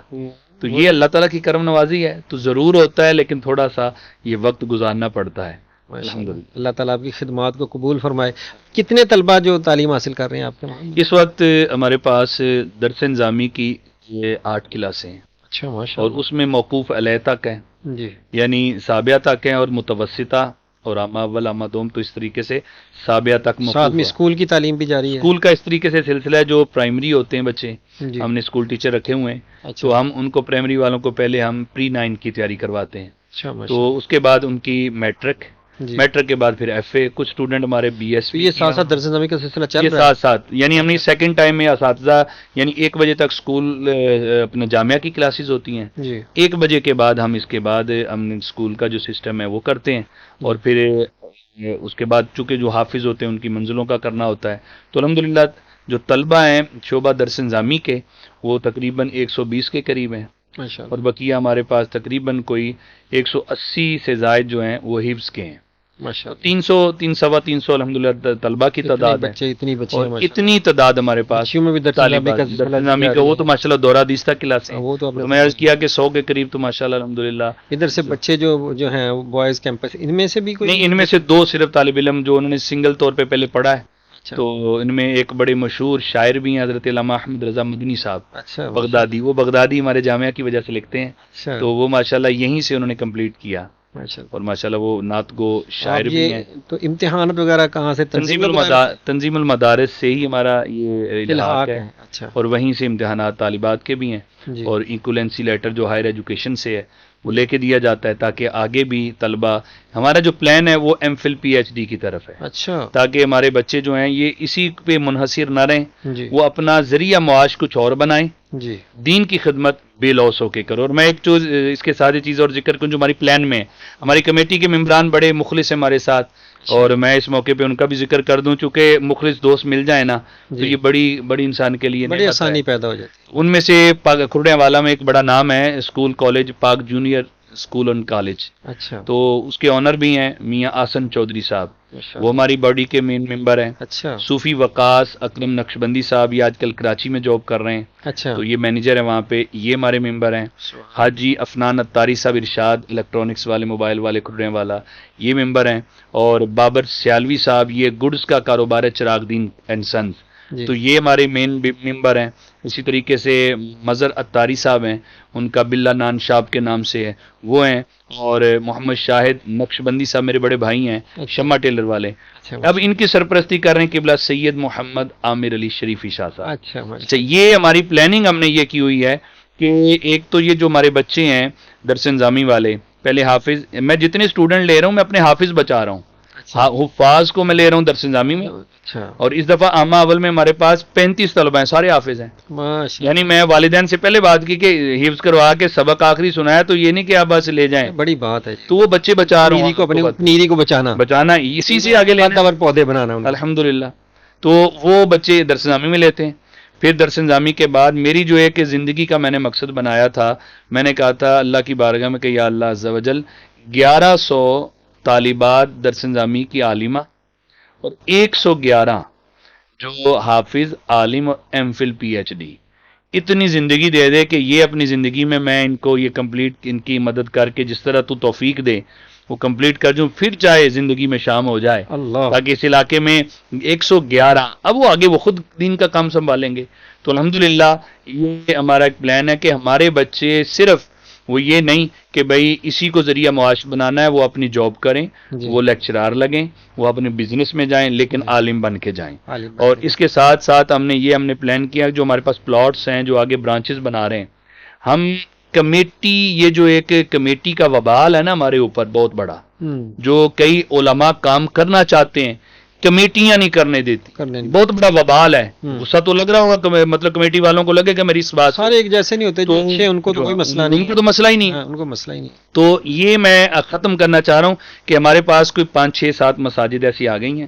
تو یہ اللہ تعالیٰ کی کرم نوازی ہے، تو ضرور ہوتا ہے، لیکن تھوڑا سا یہ وقت گزارنا پڑتا ہے۔ الحمدللہ اللہ تعالیٰ آپ کی خدمات کو قبول فرمائے۔ کتنے طلبہ جو تعلیم حاصل کر رہے ہیں آپ کے وہاں؟ اس وقت ہمارے پاس درس نظامی کی یہ 8 کلاسیں ہیں، اچھا ماشاء اور اللہ۔ اس میں موقوف علیہ تک ہیں، جی یعنی سابعہ تک ہیں، اور متوسطہ اور عامہ اول عامہ دوم، تو اس طریقے سے سابعہ تک موقوف ساتھ میں ہے۔ اسکول کی تعلیم بھی جاری ہے؟ اسکول کا اس طریقے سے سلسلہ ہے، جو پرائمری ہوتے ہیں بچے، جی ہم نے اسکول ٹیچر رکھے ہوئے ہیں، اچھا تو ہم ان کو پرائمری والوں کو پہلے ہم پری 9 کی تیاری کرواتے ہیں، اچھا ماشاء تو اس کے بعد ان کی میٹرک، اللہ۔ جی میٹرک کے بعد پھر ایف اے، کچھ اسٹوڈنٹ ہمارے بی ایس تو یہ ساتھ ساتھ درس نظامی کا سلسلہ چل یہ رہا ہے؟ ساتھ ساتھ، یعنی ہم نے سیکنڈ ٹائم میں اساتذہ، یعنی 1 بجے تک اسکول اپنے جامعہ کی کلاسز ہوتی ہیں، جی 1 بجے کے بعد ہم اس کے بعد ہم اسکول کا جو سسٹم ہے وہ کرتے ہیں، اور پھر اس کے بعد چونکہ جو حافظ ہوتے ہیں ان کی منزلوں کا کرنا ہوتا ہے، تو الحمدللہ جو طلبہ ہیں شعبہ درس نظامی کے وہ تقریباً 120 کے قریب ہیں، ماشاءاللہ اور بقیہ ہمارے پاس تقریباً کوئی 180 سے زائد جو ہیں وہ حفظ کے ہیں. ماشاءاللہ 300 الحمدللہ طلبہ کی تعداد ہے، اتنی بچے اور ہیں ماشاءاللہ. اتنی تعداد ہمارے پاس بچیوں میں بھی درس نظامی طالبات کا درس سلسلہ نظامی کا، جاری وہ ہے. تو ماشاءاللہ دورہ دیستہ کلاس ہیں. وہ تو تو میں عرض کیا کہ 100 کے قریب تو ماشاءاللہ الحمدللہ. ادھر سے بچے جو ہیں بوائز کیمپس، ان میں سے بھی کوئی نہیں، ان میں سے 2 صرف طالب علم جو انہوں نے سنگل طور پہ پہلے پڑھا ہے. اچھا تو ان میں ایک بڑے مشہور شاعر بھی ہیں حضرت علامہ احمد رضا مدنی صاحب اچھا بغدادی. وہ بغدادی ہمارے جامعہ کی وجہ سے لکھتے ہیں، اچھا تو وہ ماشاءاللہ یہیں سے انہوں نے کمپلیٹ کیا، ماشاءاللہ. اور ماشاءاللہ وہ نعت گو شاعر آپ بھی یہ ہیں. تو امتحانات وغیرہ کہاں سے تنظیم المدارس سے ہی ہمارا یہ الحاق ہے، اچھا اور وہیں سے امتحانات طالبات کے بھی ہیں، جی اور ایکولنسی لیٹر جو ہائر ایجوکیشن سے ہے وہ لے کے دیا جاتا ہے، تاکہ آگے بھی طلبہ، ہمارا جو پلان ہے وہ M Phil P H D کی طرف ہے، اچھا تاکہ ہمارے بچے جو ہیں یہ اسی پہ منحصر نہ رہیں، جی وہ اپنا ذریعہ معاش کچھ اور بنائیں، جی دین کی خدمت بے لوس ہو کے کرو. اور میں ایک جو اس کے ساتھ چیز اور ذکر کروں جو ہماری پلان میں ہے، ہماری کمیٹی کے ممبران بڑے مخلص ہیں ہمارے ساتھ، اور میں اس موقع پہ ان کا بھی ذکر کر دوں، چونکہ مخلص دوست مل جائیں نا تو جی یہ بڑی انسان کے لیے بڑی نعمت ہے. آسانی پیدا ہو جاتی ان میں سے کھرڑے والا میں ایک بڑا نام ہے، اسکول کالج پاک جونیئر اسکول اینڈ کالج، ہے. اچھا تو اس کے آنر بھی ہیں میاں آسن چودھری صاحب، ماشاء وہ ہماری باڈی کے مین ممبر ہیں. اچھا صوفی وقاص اکرم نقشبندی صاحب یہ آج کل کراچی میں جاب کر رہے ہیں، اچھا تو یہ مینیجر ہیں وہاں پہ، یہ ہمارے ممبر ہیں. حاجی افنان اتاری صاحب ارشاد الیکٹرانکس والے موبائل والے کھرڑے والا، یہ ممبر ہیں. اور بابر سیالوی صاحب یہ گڈز کا کاروبار ہے چراغ دین اینڈ سنز، جی تو یہ ہمارے مین ممبر ہیں. اسی طریقے سے مظہر اتاری صاحب ہیں، ان کا بلا نان شاپ کے نام سے ہے، وہ ہیں. اور محمد شاہد نقشبندی صاحب میرے بڑے بھائی ہیں، شمع ٹیلر والے. اچھا اب ان کی سرپرستی کر رہے ہیں قبلہ سید محمد عامر علی شریفی شاہ صاحب. اچھا اچھا، یہ ہماری پلاننگ ہم نے یہ کی ہوئی ہے کہ ایک تو یہ جو ہمارے بچے ہیں درس نظامی والے، پہلے حافظ، میں جتنے اسٹوڈنٹ لے رہا ہوں میں اپنے حافظ بچا رہا ہوں، حفاظ کو میں لے رہا ہوں درس نظامی میں. اچھا اور اس دفعہ عامہ اول میں ہمارے پاس 35 طلبہ ہیں، سارے حافظ ہیں. ماشاء یعنی میں والدین سے پہلے بات کی کہ حفظ کروا کے سبق آخری سنایا، تو یہ نہیں کہ آپ بس لے جائیں، بڑی بات ہے تو وہ بچے بچا رہا نیری کو اپنی ہوں، نیری کو بچانا بچانا اسی سے آگے لینا، اور پودے بنانا ان کو. الحمدللہ. تو وہ بچے درس نظامی میں لیتے ہیں. پھر درس نظامی کے بعد میری جو ہے کہ زندگی کا میں نے مقصد بنایا تھا، میں نے کہا تھا اللہ کی بارگاہ میں کہ یا اللہ عز و جل 1100 طالبات درس نظامی کی عالمہ اور 111 جو حافظ عالم اور M Phil P H D, اتنی زندگی دے دے کہ یہ اپنی زندگی میں ان کو یہ کمپلیٹ، ان کی مدد کر کے جس طرح تو توفیق دے وہ کمپلیٹ کر دوں، پھر چاہے زندگی میں شام ہو جائے، اللہ تاکہ اس علاقے میں 111، اب وہ آگے وہ خود دین کا کام سنبھالیں گے. تو الحمدللہ یہ ہمارا ایک پلان ہے کہ ہمارے بچے صرف وہ یہ نہیں کہ بھئی اسی کو ذریعہ معاش بنانا ہے، وہ اپنی جاب کریں، جی وہ لیکچرار لگیں، وہ اپنے بزنس میں جائیں، لیکن عالم بن کے جائیں. عالم اور اس کے ساتھ ساتھ ہم نے پلان کیا جو ہمارے پاس پلاٹس ہیں جو آگے برانچز بنا رہے ہیں، ہم کمیٹی، یہ جو ایک کمیٹی کا وبال ہے نا ہمارے اوپر بہت بڑا، جو کئی علماء کام کرنا چاہتے ہیں کمیٹیاں نہیں کرنے دیتی، کرنے نہیں. بہت بڑا وبال ہے. غصہ تو لگ رہا ہوگا، مطلب کمیٹی والوں کو لگے کہ میری اس بات سارے ایک جیسے نہیں ہوتے، جو اچھے ان کو تو کوئی مسئلہ نہیں، ان کو تو مسئلہ ہی نہیں. ہاں، ان کو مسئلہ ہی نہیں. تو یہ میں ختم کرنا چاہ رہا ہوں کہ ہمارے پاس کوئی 5 6 7 مساجد ایسی آ گئی ہیں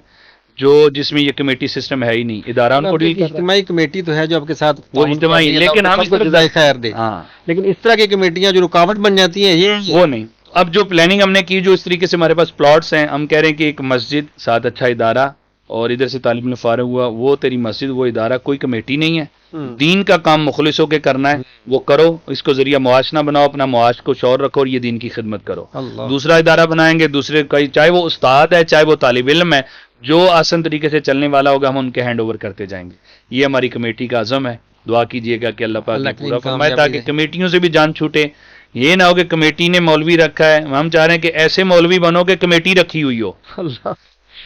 جو جس میں یہ کمیٹی سسٹم ہے ہی نہیں، ادارہ ان کو ڈیل کر رہا ہے. اجتماعی کمیٹی تو ہے جو آپ کے ساتھ وہ اجتماعی، لیکن ہم سب کو جزائے خیر دے، ہاں لیکن اس طرح کی کمیٹیاں جو رکاوٹ بن جاتی ہیں یہ وہ نہیں. اب جو پلاننگ ہم نے کی، جو اس طریقے سے ہمارے پاس پلاٹس ہیں، ہم کہہ رہے ہیں کہ ایک مسجد ساتھ اچھا ادارہ، اور ادھر سے طالب علم فارغ ہوا وہ تیری مسجد وہ ادارہ، کوئی کمیٹی نہیں ہے. دین کا کام مخلص ہو کے کرنا ہے، وہ کرو، اس کو ذریعہ معاش نہ بناؤ، اپنا معاش کو شور رکھو اور یہ دین کی خدمت کرو. اللہ. دوسرا ادارہ بنائیں گے، دوسرے کا، چاہے وہ استاد ہے چاہے وہ طالب علم ہے، جو آسان طریقے سے چلنے والا ہوگا ہم ان کے ہینڈ اوور کرتے جائیں گے. یہ ہماری کمیٹی کا عزم ہے. دعا کیجئے گا کہ اللہ پاک اللہ یہ کی پورا کامیابی فرمائے تاکہ دے. کمیٹیوں سے بھی جان چھوٹے. یہ نہ ہو کہ کمیٹی نے مولوی رکھا ہے، ہم چاہ رہے ہیں کہ ایسے مولوی بنو کہ کمیٹی رکھی ہوئی ہو. اللہ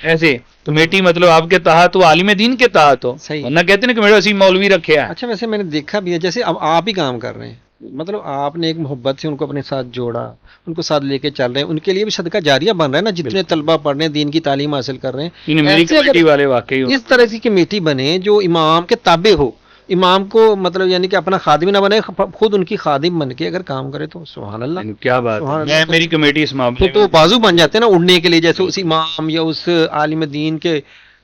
ایسے کمیٹی مطلب آپ کے تحت ہو، عالم دین کے تحت ہو، صحیح. ورنہ کہتے ہیں کہ میرے اسی مولوی رکھے ہیں. اچھا ویسے میں نے دیکھا بھی ہے، جیسے اب آپ ہی کام کر رہے ہیں، مطلب آپ نے ایک محبت سے ان کو اپنے ساتھ جوڑا، ان کو ساتھ لے کے چل رہے ہیں، ان کے لیے بھی صدقہ جاریہ بن رہا ہے نا، جتنے طلبہ پڑھ رہے ہیں دین کی تعلیم حاصل کر رہے ہیں. میری ایسے اگر کمیٹی والے واقعی اس طرح کی کمیٹی بنے جو امام کے تابع ہو، امام کو مطلب یعنی کہ اپنا خادم نہ بنے، خود ان کی خادم بن کے اگر کام کرے تو سبحان اللہ. کیا بات ہے. میری کمیٹی اس معاملے تو بازو بن جاتے ہیں نا اڑنے کے لیے، جیسے اس امام یا اس عالم دین کے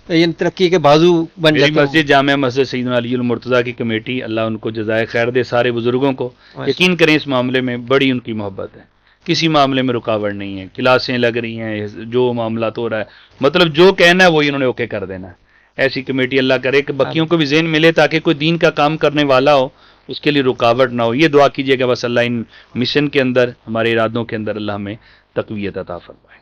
یہ ترقی کے بازو بن میری جاتے ہیں. مسجد جامعہ مسجد سیدنا علی المرتضیٰ کی کمیٹی، اللہ ان کو جزائے خیر دے، سارے بزرگوں کو یقین کریں اس معاملے میں بڑی ان کی محبت ہے، کسی معاملے میں رکاوٹ نہیں ہے، کلاسیں لگ رہی ہیں، جو معاملات ہو رہا ہے مطلب جو کہنا ہے وہی انہوں نے اوکے کر دینا ہے. ایسی کمیٹی اللہ کرے کہ بقیوں کو بھی ذہن ملے تاکہ کوئی دین کا کام کرنے والا ہو اس کے لیے رکاوٹ نہ ہو. یہ دعا کیجیے گا بس اللہ ان مشن کے اندر، ہمارے ارادوں کے اندر اللہ ہمیں تقویت عطا فرمائے.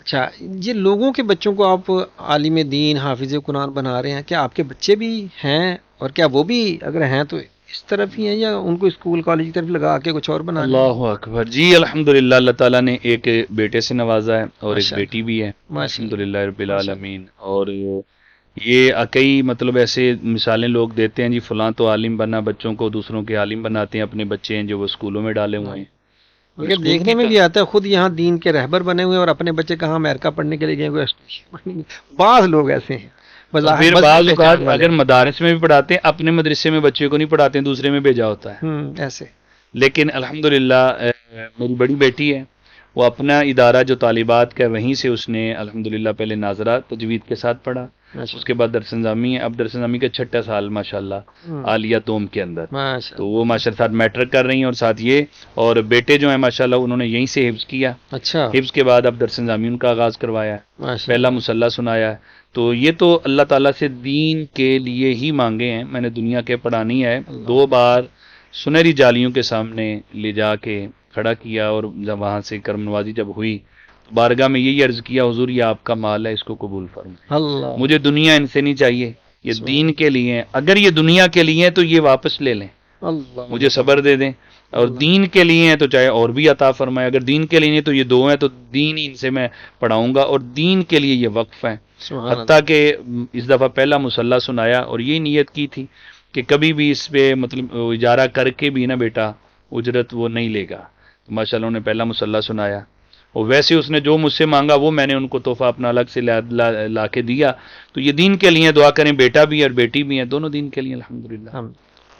اچھا، یہ لوگوں کے بچوں کو آپ عالم دین حافظ قرآن بنا رہے ہیں، کیا آپ کے بچے بھی ہیں؟ اور کیا وہ بھی اگر ہیں تو اس طرف ہی ہیں یا ان کو اسکول کالج کی طرف لگا کے کچھ اور بنا رہے ہیں؟ اللہ اکبر. جی الحمدللہ، اللہ تعالیٰ نے ایک بیٹے سے نوازا ہے اور ایک ماشاء بیٹی بھی ہے، ماشاء اللہ. الحمدللہ رب العالمین. اور یہ کئی مطلب ایسے مثالیں لوگ دیتے ہیں، جی فلاں تو عالم بنا، بچوں کو دوسروں کے عالم بناتے ہیں، اپنے بچے ہیں جو وہ اسکولوں میں ڈالے ہوئے ہیں. مگر اسکول دیکھنے کی میں بھی آتا ہے خود یہاں دین کے رہبر بنے ہوئے اور اپنے بچے کہاں امریکہ پڑھنے کے لیے گئے ہوئے. بعض لوگ ایسے ہیں بظاہر پھر بس بعض پہچان اوقات والے. اگر مدارس میں بھی پڑھاتے ہیں، اپنے مدرسے میں بچے کو نہیں پڑھاتے ہیں، دوسرے میں بھیجا ہوتا ہے. ایسے. لیکن الحمدللہ میری بڑی بیٹی ہے، وہ اپنا ادارہ جو طالبات کا وہیں سے اس نے الحمدللہ پہلے ناظرہ تجوید کے ساتھ پڑھا، اس کے بعد درس نظامی ہے، اب درس نظامی کا 6واں سال ماشاءاللہ عالیہ دوم کے اندر. ماشاء تو وہ ماشاء اللہ ساتھ میٹرک کر رہی ہیں اور ساتھ یہ، اور بیٹے جو ہیں ماشاءاللہ انہوں نے یہیں سے حفظ کیا. اچھا. حفظ کے بعد اب درس نظامی ان کا آغاز کروایا ہے، ماشاء پہلا مصلح سنایا ہے. تو یہ تو اللہ تعالیٰ سے دین کے لیے ہی مانگے ہیں، میں نے دنیا کے پڑھانی ہے. 2 بار سنہری جالیوں کے سامنے لے جا کے کھڑا کیا اور جب وہاں سے کرم نوازی جب ہوئی تو بارگاہ میں یہی عرض کیا، حضور یہ آپ کا مال ہے، اس کو قبول فرمائیں. اللہ. مجھے دنیا ان سے نہیں چاہیے، یہ دین کے لیے ہیں. اگر یہ دنیا کے لیے ہیں تو یہ واپس لے لیں، اللہ. مجھے صبر دے دیں. اور دین کے لیے ہیں تو چاہے اور بھی عطا فرمائے. اگر دین کے لیے نہیں تو یہ 2 ہیں تو دین ہی ان سے میں پڑھاؤں گا، اور دین کے لیے یہ وقف ہیں. حتیٰ کہ اس دفعہ پہلا مصلح سنایا اور یہ نیت کی تھی کہ کبھی بھی اس پہ مطلب اجارہ کر کے بھی نا بیٹا اجرت وہ نہیں لے گا. ماشاء اللہ انہوں نے پہلا مصلح سنایا، اور ویسے اس نے جو مجھ سے مانگا وہ میں نے ان کو تحفہ اپنا الگ سے لا کے دیا. تو یہ دین کے لیے، دعا کریں بیٹا بھی اور بیٹی بھی ہیں، دونوں دین کے لیے الحمدللہ.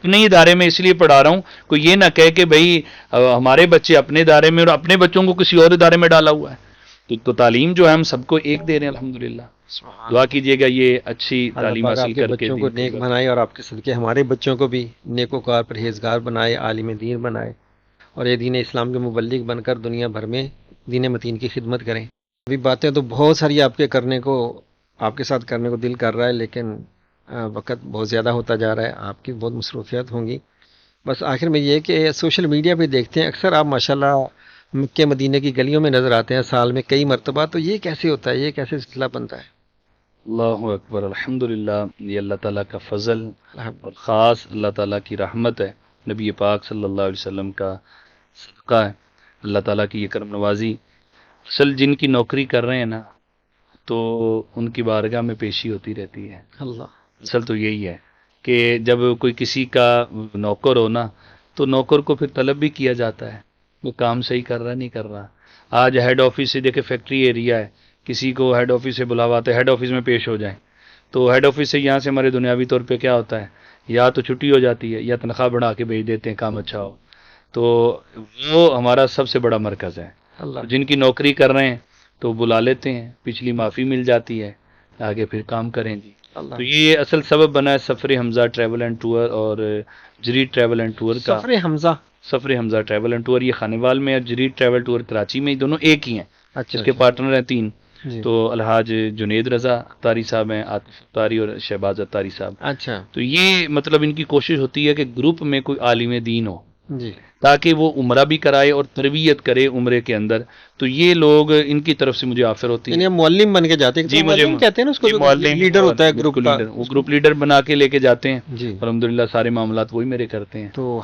نہیں ادارے میں اس لیے پڑھا رہا ہوں کوئی یہ نہ کہے کہ بھائی ہمارے بچے اپنے ادارے میں اور اپنے بچوں کو کسی اور ادارے میں ڈالا ہوا ہے. تو تعلیم جو ہے ہم سب کو ایک دے رہے ہیں الحمدللہ. دعا کیجیے گا یہ اچھی تعلیم حاصل کر کے بچوں کو نیک بنائے اور آپ کے صدقے ہمارے بچوں کو بھی نیکوکار پرہیزگار بنائے، عالم دین بنائے، اور یہ دین اسلام کے مبلغ بن کر دنیا بھر میں دین متین کی خدمت کریں. ابھی باتیں تو بہت ساری آپ کے ساتھ کرنے کو دل کر رہا ہے، لیکن وقت بہت زیادہ ہوتا جا رہا ہے، آپ کی بہت مصروفیات ہوں گی. بس آخر میں یہ کہ سوشل میڈیا پہ دیکھتے ہیں اکثر آپ ماشاءاللہ مکہ مدینہ کی گلیوں میں نظر آتے ہیں سال میں کئی مرتبہ. تو یہ کیسے ہوتا ہے، یہ کیسے سلسلہ بنتا ہے؟ اللہ اکبر. الحمدللہ یہ اللہ تعالیٰ کا فضل اور خاص اللہ تعالیٰ کی رحمت ہے، نبی پاک صلی اللہ علیہ وسلم کا صدقہ ہے، اللہ تعالیٰ کی یہ کرم نوازی. اصل جن کی نوکری کر رہے ہیں نا تو ان کی بارگاہ میں پیشی ہوتی رہتی ہے. اللہ. اصل تو یہی ہے کہ جب کوئی کسی کا نوکر ہو نا تو نوکر کو پھر طلب بھی کیا جاتا ہے، وہ کام صحیح کر رہا نہیں کر رہا. آج ہیڈ آفس سے دیکھے فیکٹری ایریا ہے، کسی کو ہیڈ آفس سے بلاوا آتا ہے ہیڈ آفس میں پیش ہو جائیں، تو ہیڈ آفس سے یہاں سے ہمارے دنیاوی طور پہ کیا ہوتا ہے، یا تو چھٹی ہو جاتی ہے یا تنخواہ بڑھا کے بھیج دیتے ہیں کام اچھا ہو. تو وہ ہمارا سب سے بڑا مرکز ہے. جن کی نوکری کر رہے ہیں تو بلا لیتے ہیں، پچھلی معافی مل جاتی ہے، آگے پھر کام کریں جی. تو یہ اصل سبب بنا ہے سفر حمزہ ٹریول اینڈ ٹور اور جریٹ ٹریول اینڈ ٹور کا. سفر حمزہ ٹریول اینڈ ٹور یہ خانیوال میں اور جریٹ ٹریول ٹور کراچی میں، دونوں ایک ہی ہیں. اس کے پارٹنر ہیں 3. تو الحاج جنید رضا اتاری صاحب ہیں، عاطف اتاری اور شہباز اتاری صاحب. اچھا. تو یہ مطلب ان کی کوشش ہوتی ہے کہ گروپ میں کوئی عالم دین ہو جی، تاکہ وہ عمرہ بھی کرائے اور تربیت کرے عمرے کے اندر. تو یہ لوگ ان کی طرف سے مجھے آفر ہوتی ہے، یعنی معلم بن کے جاتے ہیں. جی مجھے کہتے ہیں نا اس کو، لیڈر ہوتا ہے گروپ کا، وہ گروپ لیڈر بنا کے لے کے جاتے ہیں. جی الحمدللہ سارے معاملات وہی میرے کرتے ہیں. تو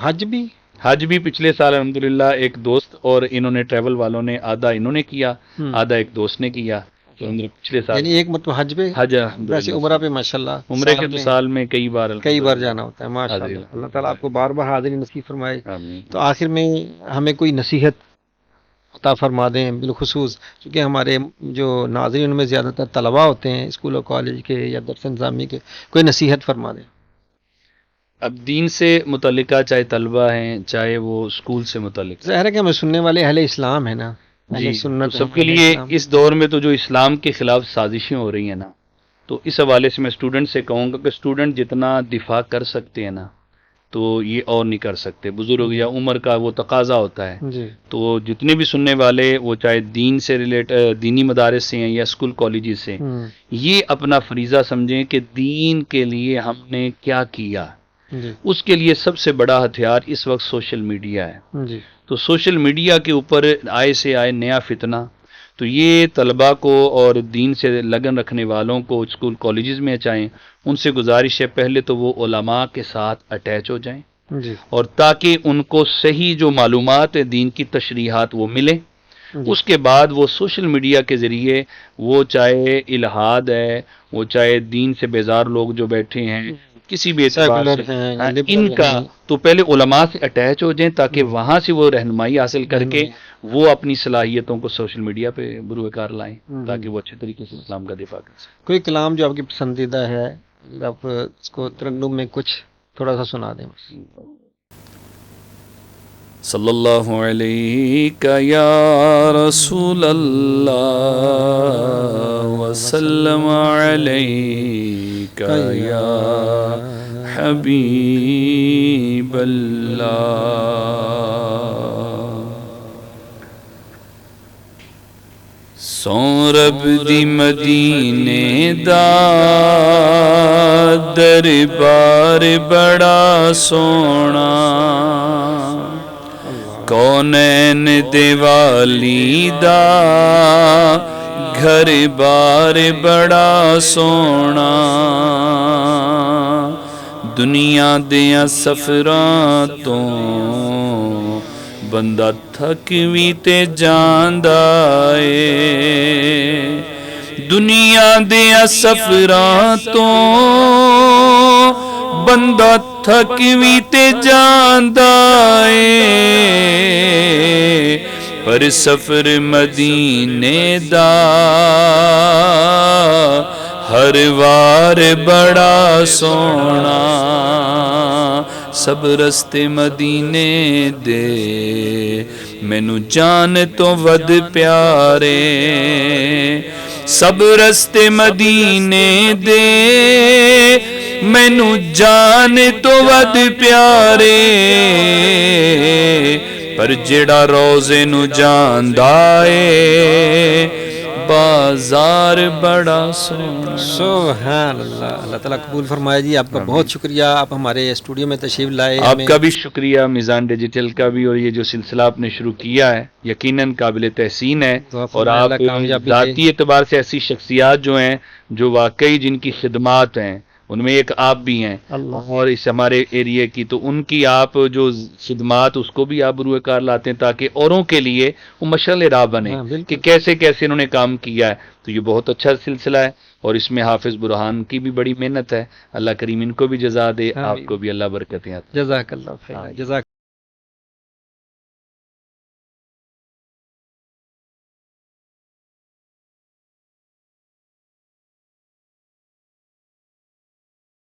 حج بھی پچھلے سال الحمدللہ ایک دوست اور انہوں نے ٹریول والوں نے آدھا انہوں نے کیا، آدھا ایک دوست نے کیا. پچھلے سال یعنی ایک مرتبہ حج پہ، حج ویسے عمرہ پہ ماشاءاللہ عمرے کے تو سال میں کئی بار جانا ہوتا ہے. ماشاءاللہ اللہ تعالیٰ آپ کو بار بار حاضری نصیب فرمائے. تو آخر میں ہمیں کوئی نصیحت عطا فرما دیں، بالخصوص کیونکہ ہمارے جو ناظرین ان میں زیادہ تر طلباء ہوتے ہیں اسکول و کالج کے یا درس نظامی کے، کوئی نصیحت فرما دیں. اب دین سے متعلقہ چاہے طلبہ ہیں چاہے وہ اسکول سے متعلق، ظاہر ہے کہ ہمیں سننے والے اہل اسلام ہیں نا، جی سب کے لیے اس دور میں تو جو اسلام کے خلاف سازشیں ہو رہی ہیں نا تو اس حوالے سے میں اسٹوڈنٹ سے کہوں گا کہ اسٹوڈنٹ جتنا دفاع کر سکتے ہیں نا تو یہ اور نہیں کر سکتے. بزرگ یا عمر کا وہ تقاضا ہوتا ہے. جی تو جتنے بھی سننے والے وہ چاہے دین سے دینی مدارس سے ہیں یا اسکول کالجز سے، یہ اپنا فریضہ سمجھیں کہ دین کے لیے ہم نے کیا کیا. جی اس کے لیے سب سے بڑا ہتھیار اس وقت سوشل میڈیا ہے. جی تو سوشل میڈیا کے اوپر آئے سے آئے نیا فتنہ، تو یہ طلباء کو اور دین سے لگن رکھنے والوں کو اسکول کالجز میں چاہیں، ان سے گزارش ہے پہلے تو وہ علماء کے ساتھ اٹیچ ہو جائیں، جی اور تاکہ ان کو صحیح جو معلومات ہے دین کی تشریحات وہ ملیں. اس کے بعد وہ سوشل میڈیا کے ذریعے وہ چاہے الہاد ہے، وہ چاہے دین سے بیزار لوگ جو بیٹھے ہیں کسی بھی اعتبار سیکولر سے، ہیں، ان کا تو پہلے علماء سے اٹیچ ہو جائیں تاکہ وہاں سے وہ رہنمائی حاصل کر کے وہ اپنی صلاحیتوں کو سوشل میڈیا پہ بروئے کار لائیں تاکہ وہ اچھے طریقے سے اسلام کا دفاع کر سکیں. کوئی کلام جو آپ کی پسندیدہ ہے، آپ اس کو ترنم میں کچھ تھوڑا سا سنا دیں بس. صلی اللہ علیہ یا رسول اللہ وسلم علیہ یا حبیب اللہ. سورب دی مدینے دا دربار بڑا سونا، کونین دیوالی دا گھر بار بڑا سونا. دنیا دیاں سفراں تو بندہ تھک وی تے جاندا اے. دنیا دیاں سفراں تو بندہ تھک وی تے جاندا اے، پر سفر مدینے دا ہر وار بڑا سونا. سب رستے مدینے دے مینوں جان تو ود پیارے، سب رستے مدینے دے مینوں جان تو ود پیارے، پر جڑا روزے نو جاندا اے بازار بڑا سونا. سبحان اللہ. اللہ تعالیٰ قبول فرمائے جی. آپ کا بہت شکریہ، آپ ہمارے اسٹوڈیو میں تشریف لائے. آپ کا بھی شکریہ، میزان ڈیجیٹل کا بھی، اور یہ جو سلسلہ آپ نے شروع کیا ہے یقیناً قابل تحسین ہے. اور آپ ذاتی اعتبار سے ایسی شخصیات جو ہیں جو واقعی جن کی خدمات ہیں، ان میں ایک آپ بھی ہیں اور اس ہمارے ایریے کی، تو ان کی آپ جو خدمات اس کو بھی آپ بروئے کار لاتے ہیں تاکہ اوروں کے لیے وہ مشعل راہ بنے کہ کیسے کیسے انہوں نے کام کیا ہے. تو یہ بہت اچھا سلسلہ ہے اور اس میں حافظ برہان کی بھی بڑی محنت ہے. اللہ کریم ان کو بھی جزا دے، آپ کو بھی اللہ برکتیں عطا. جزاک اللہ خیر. جزاک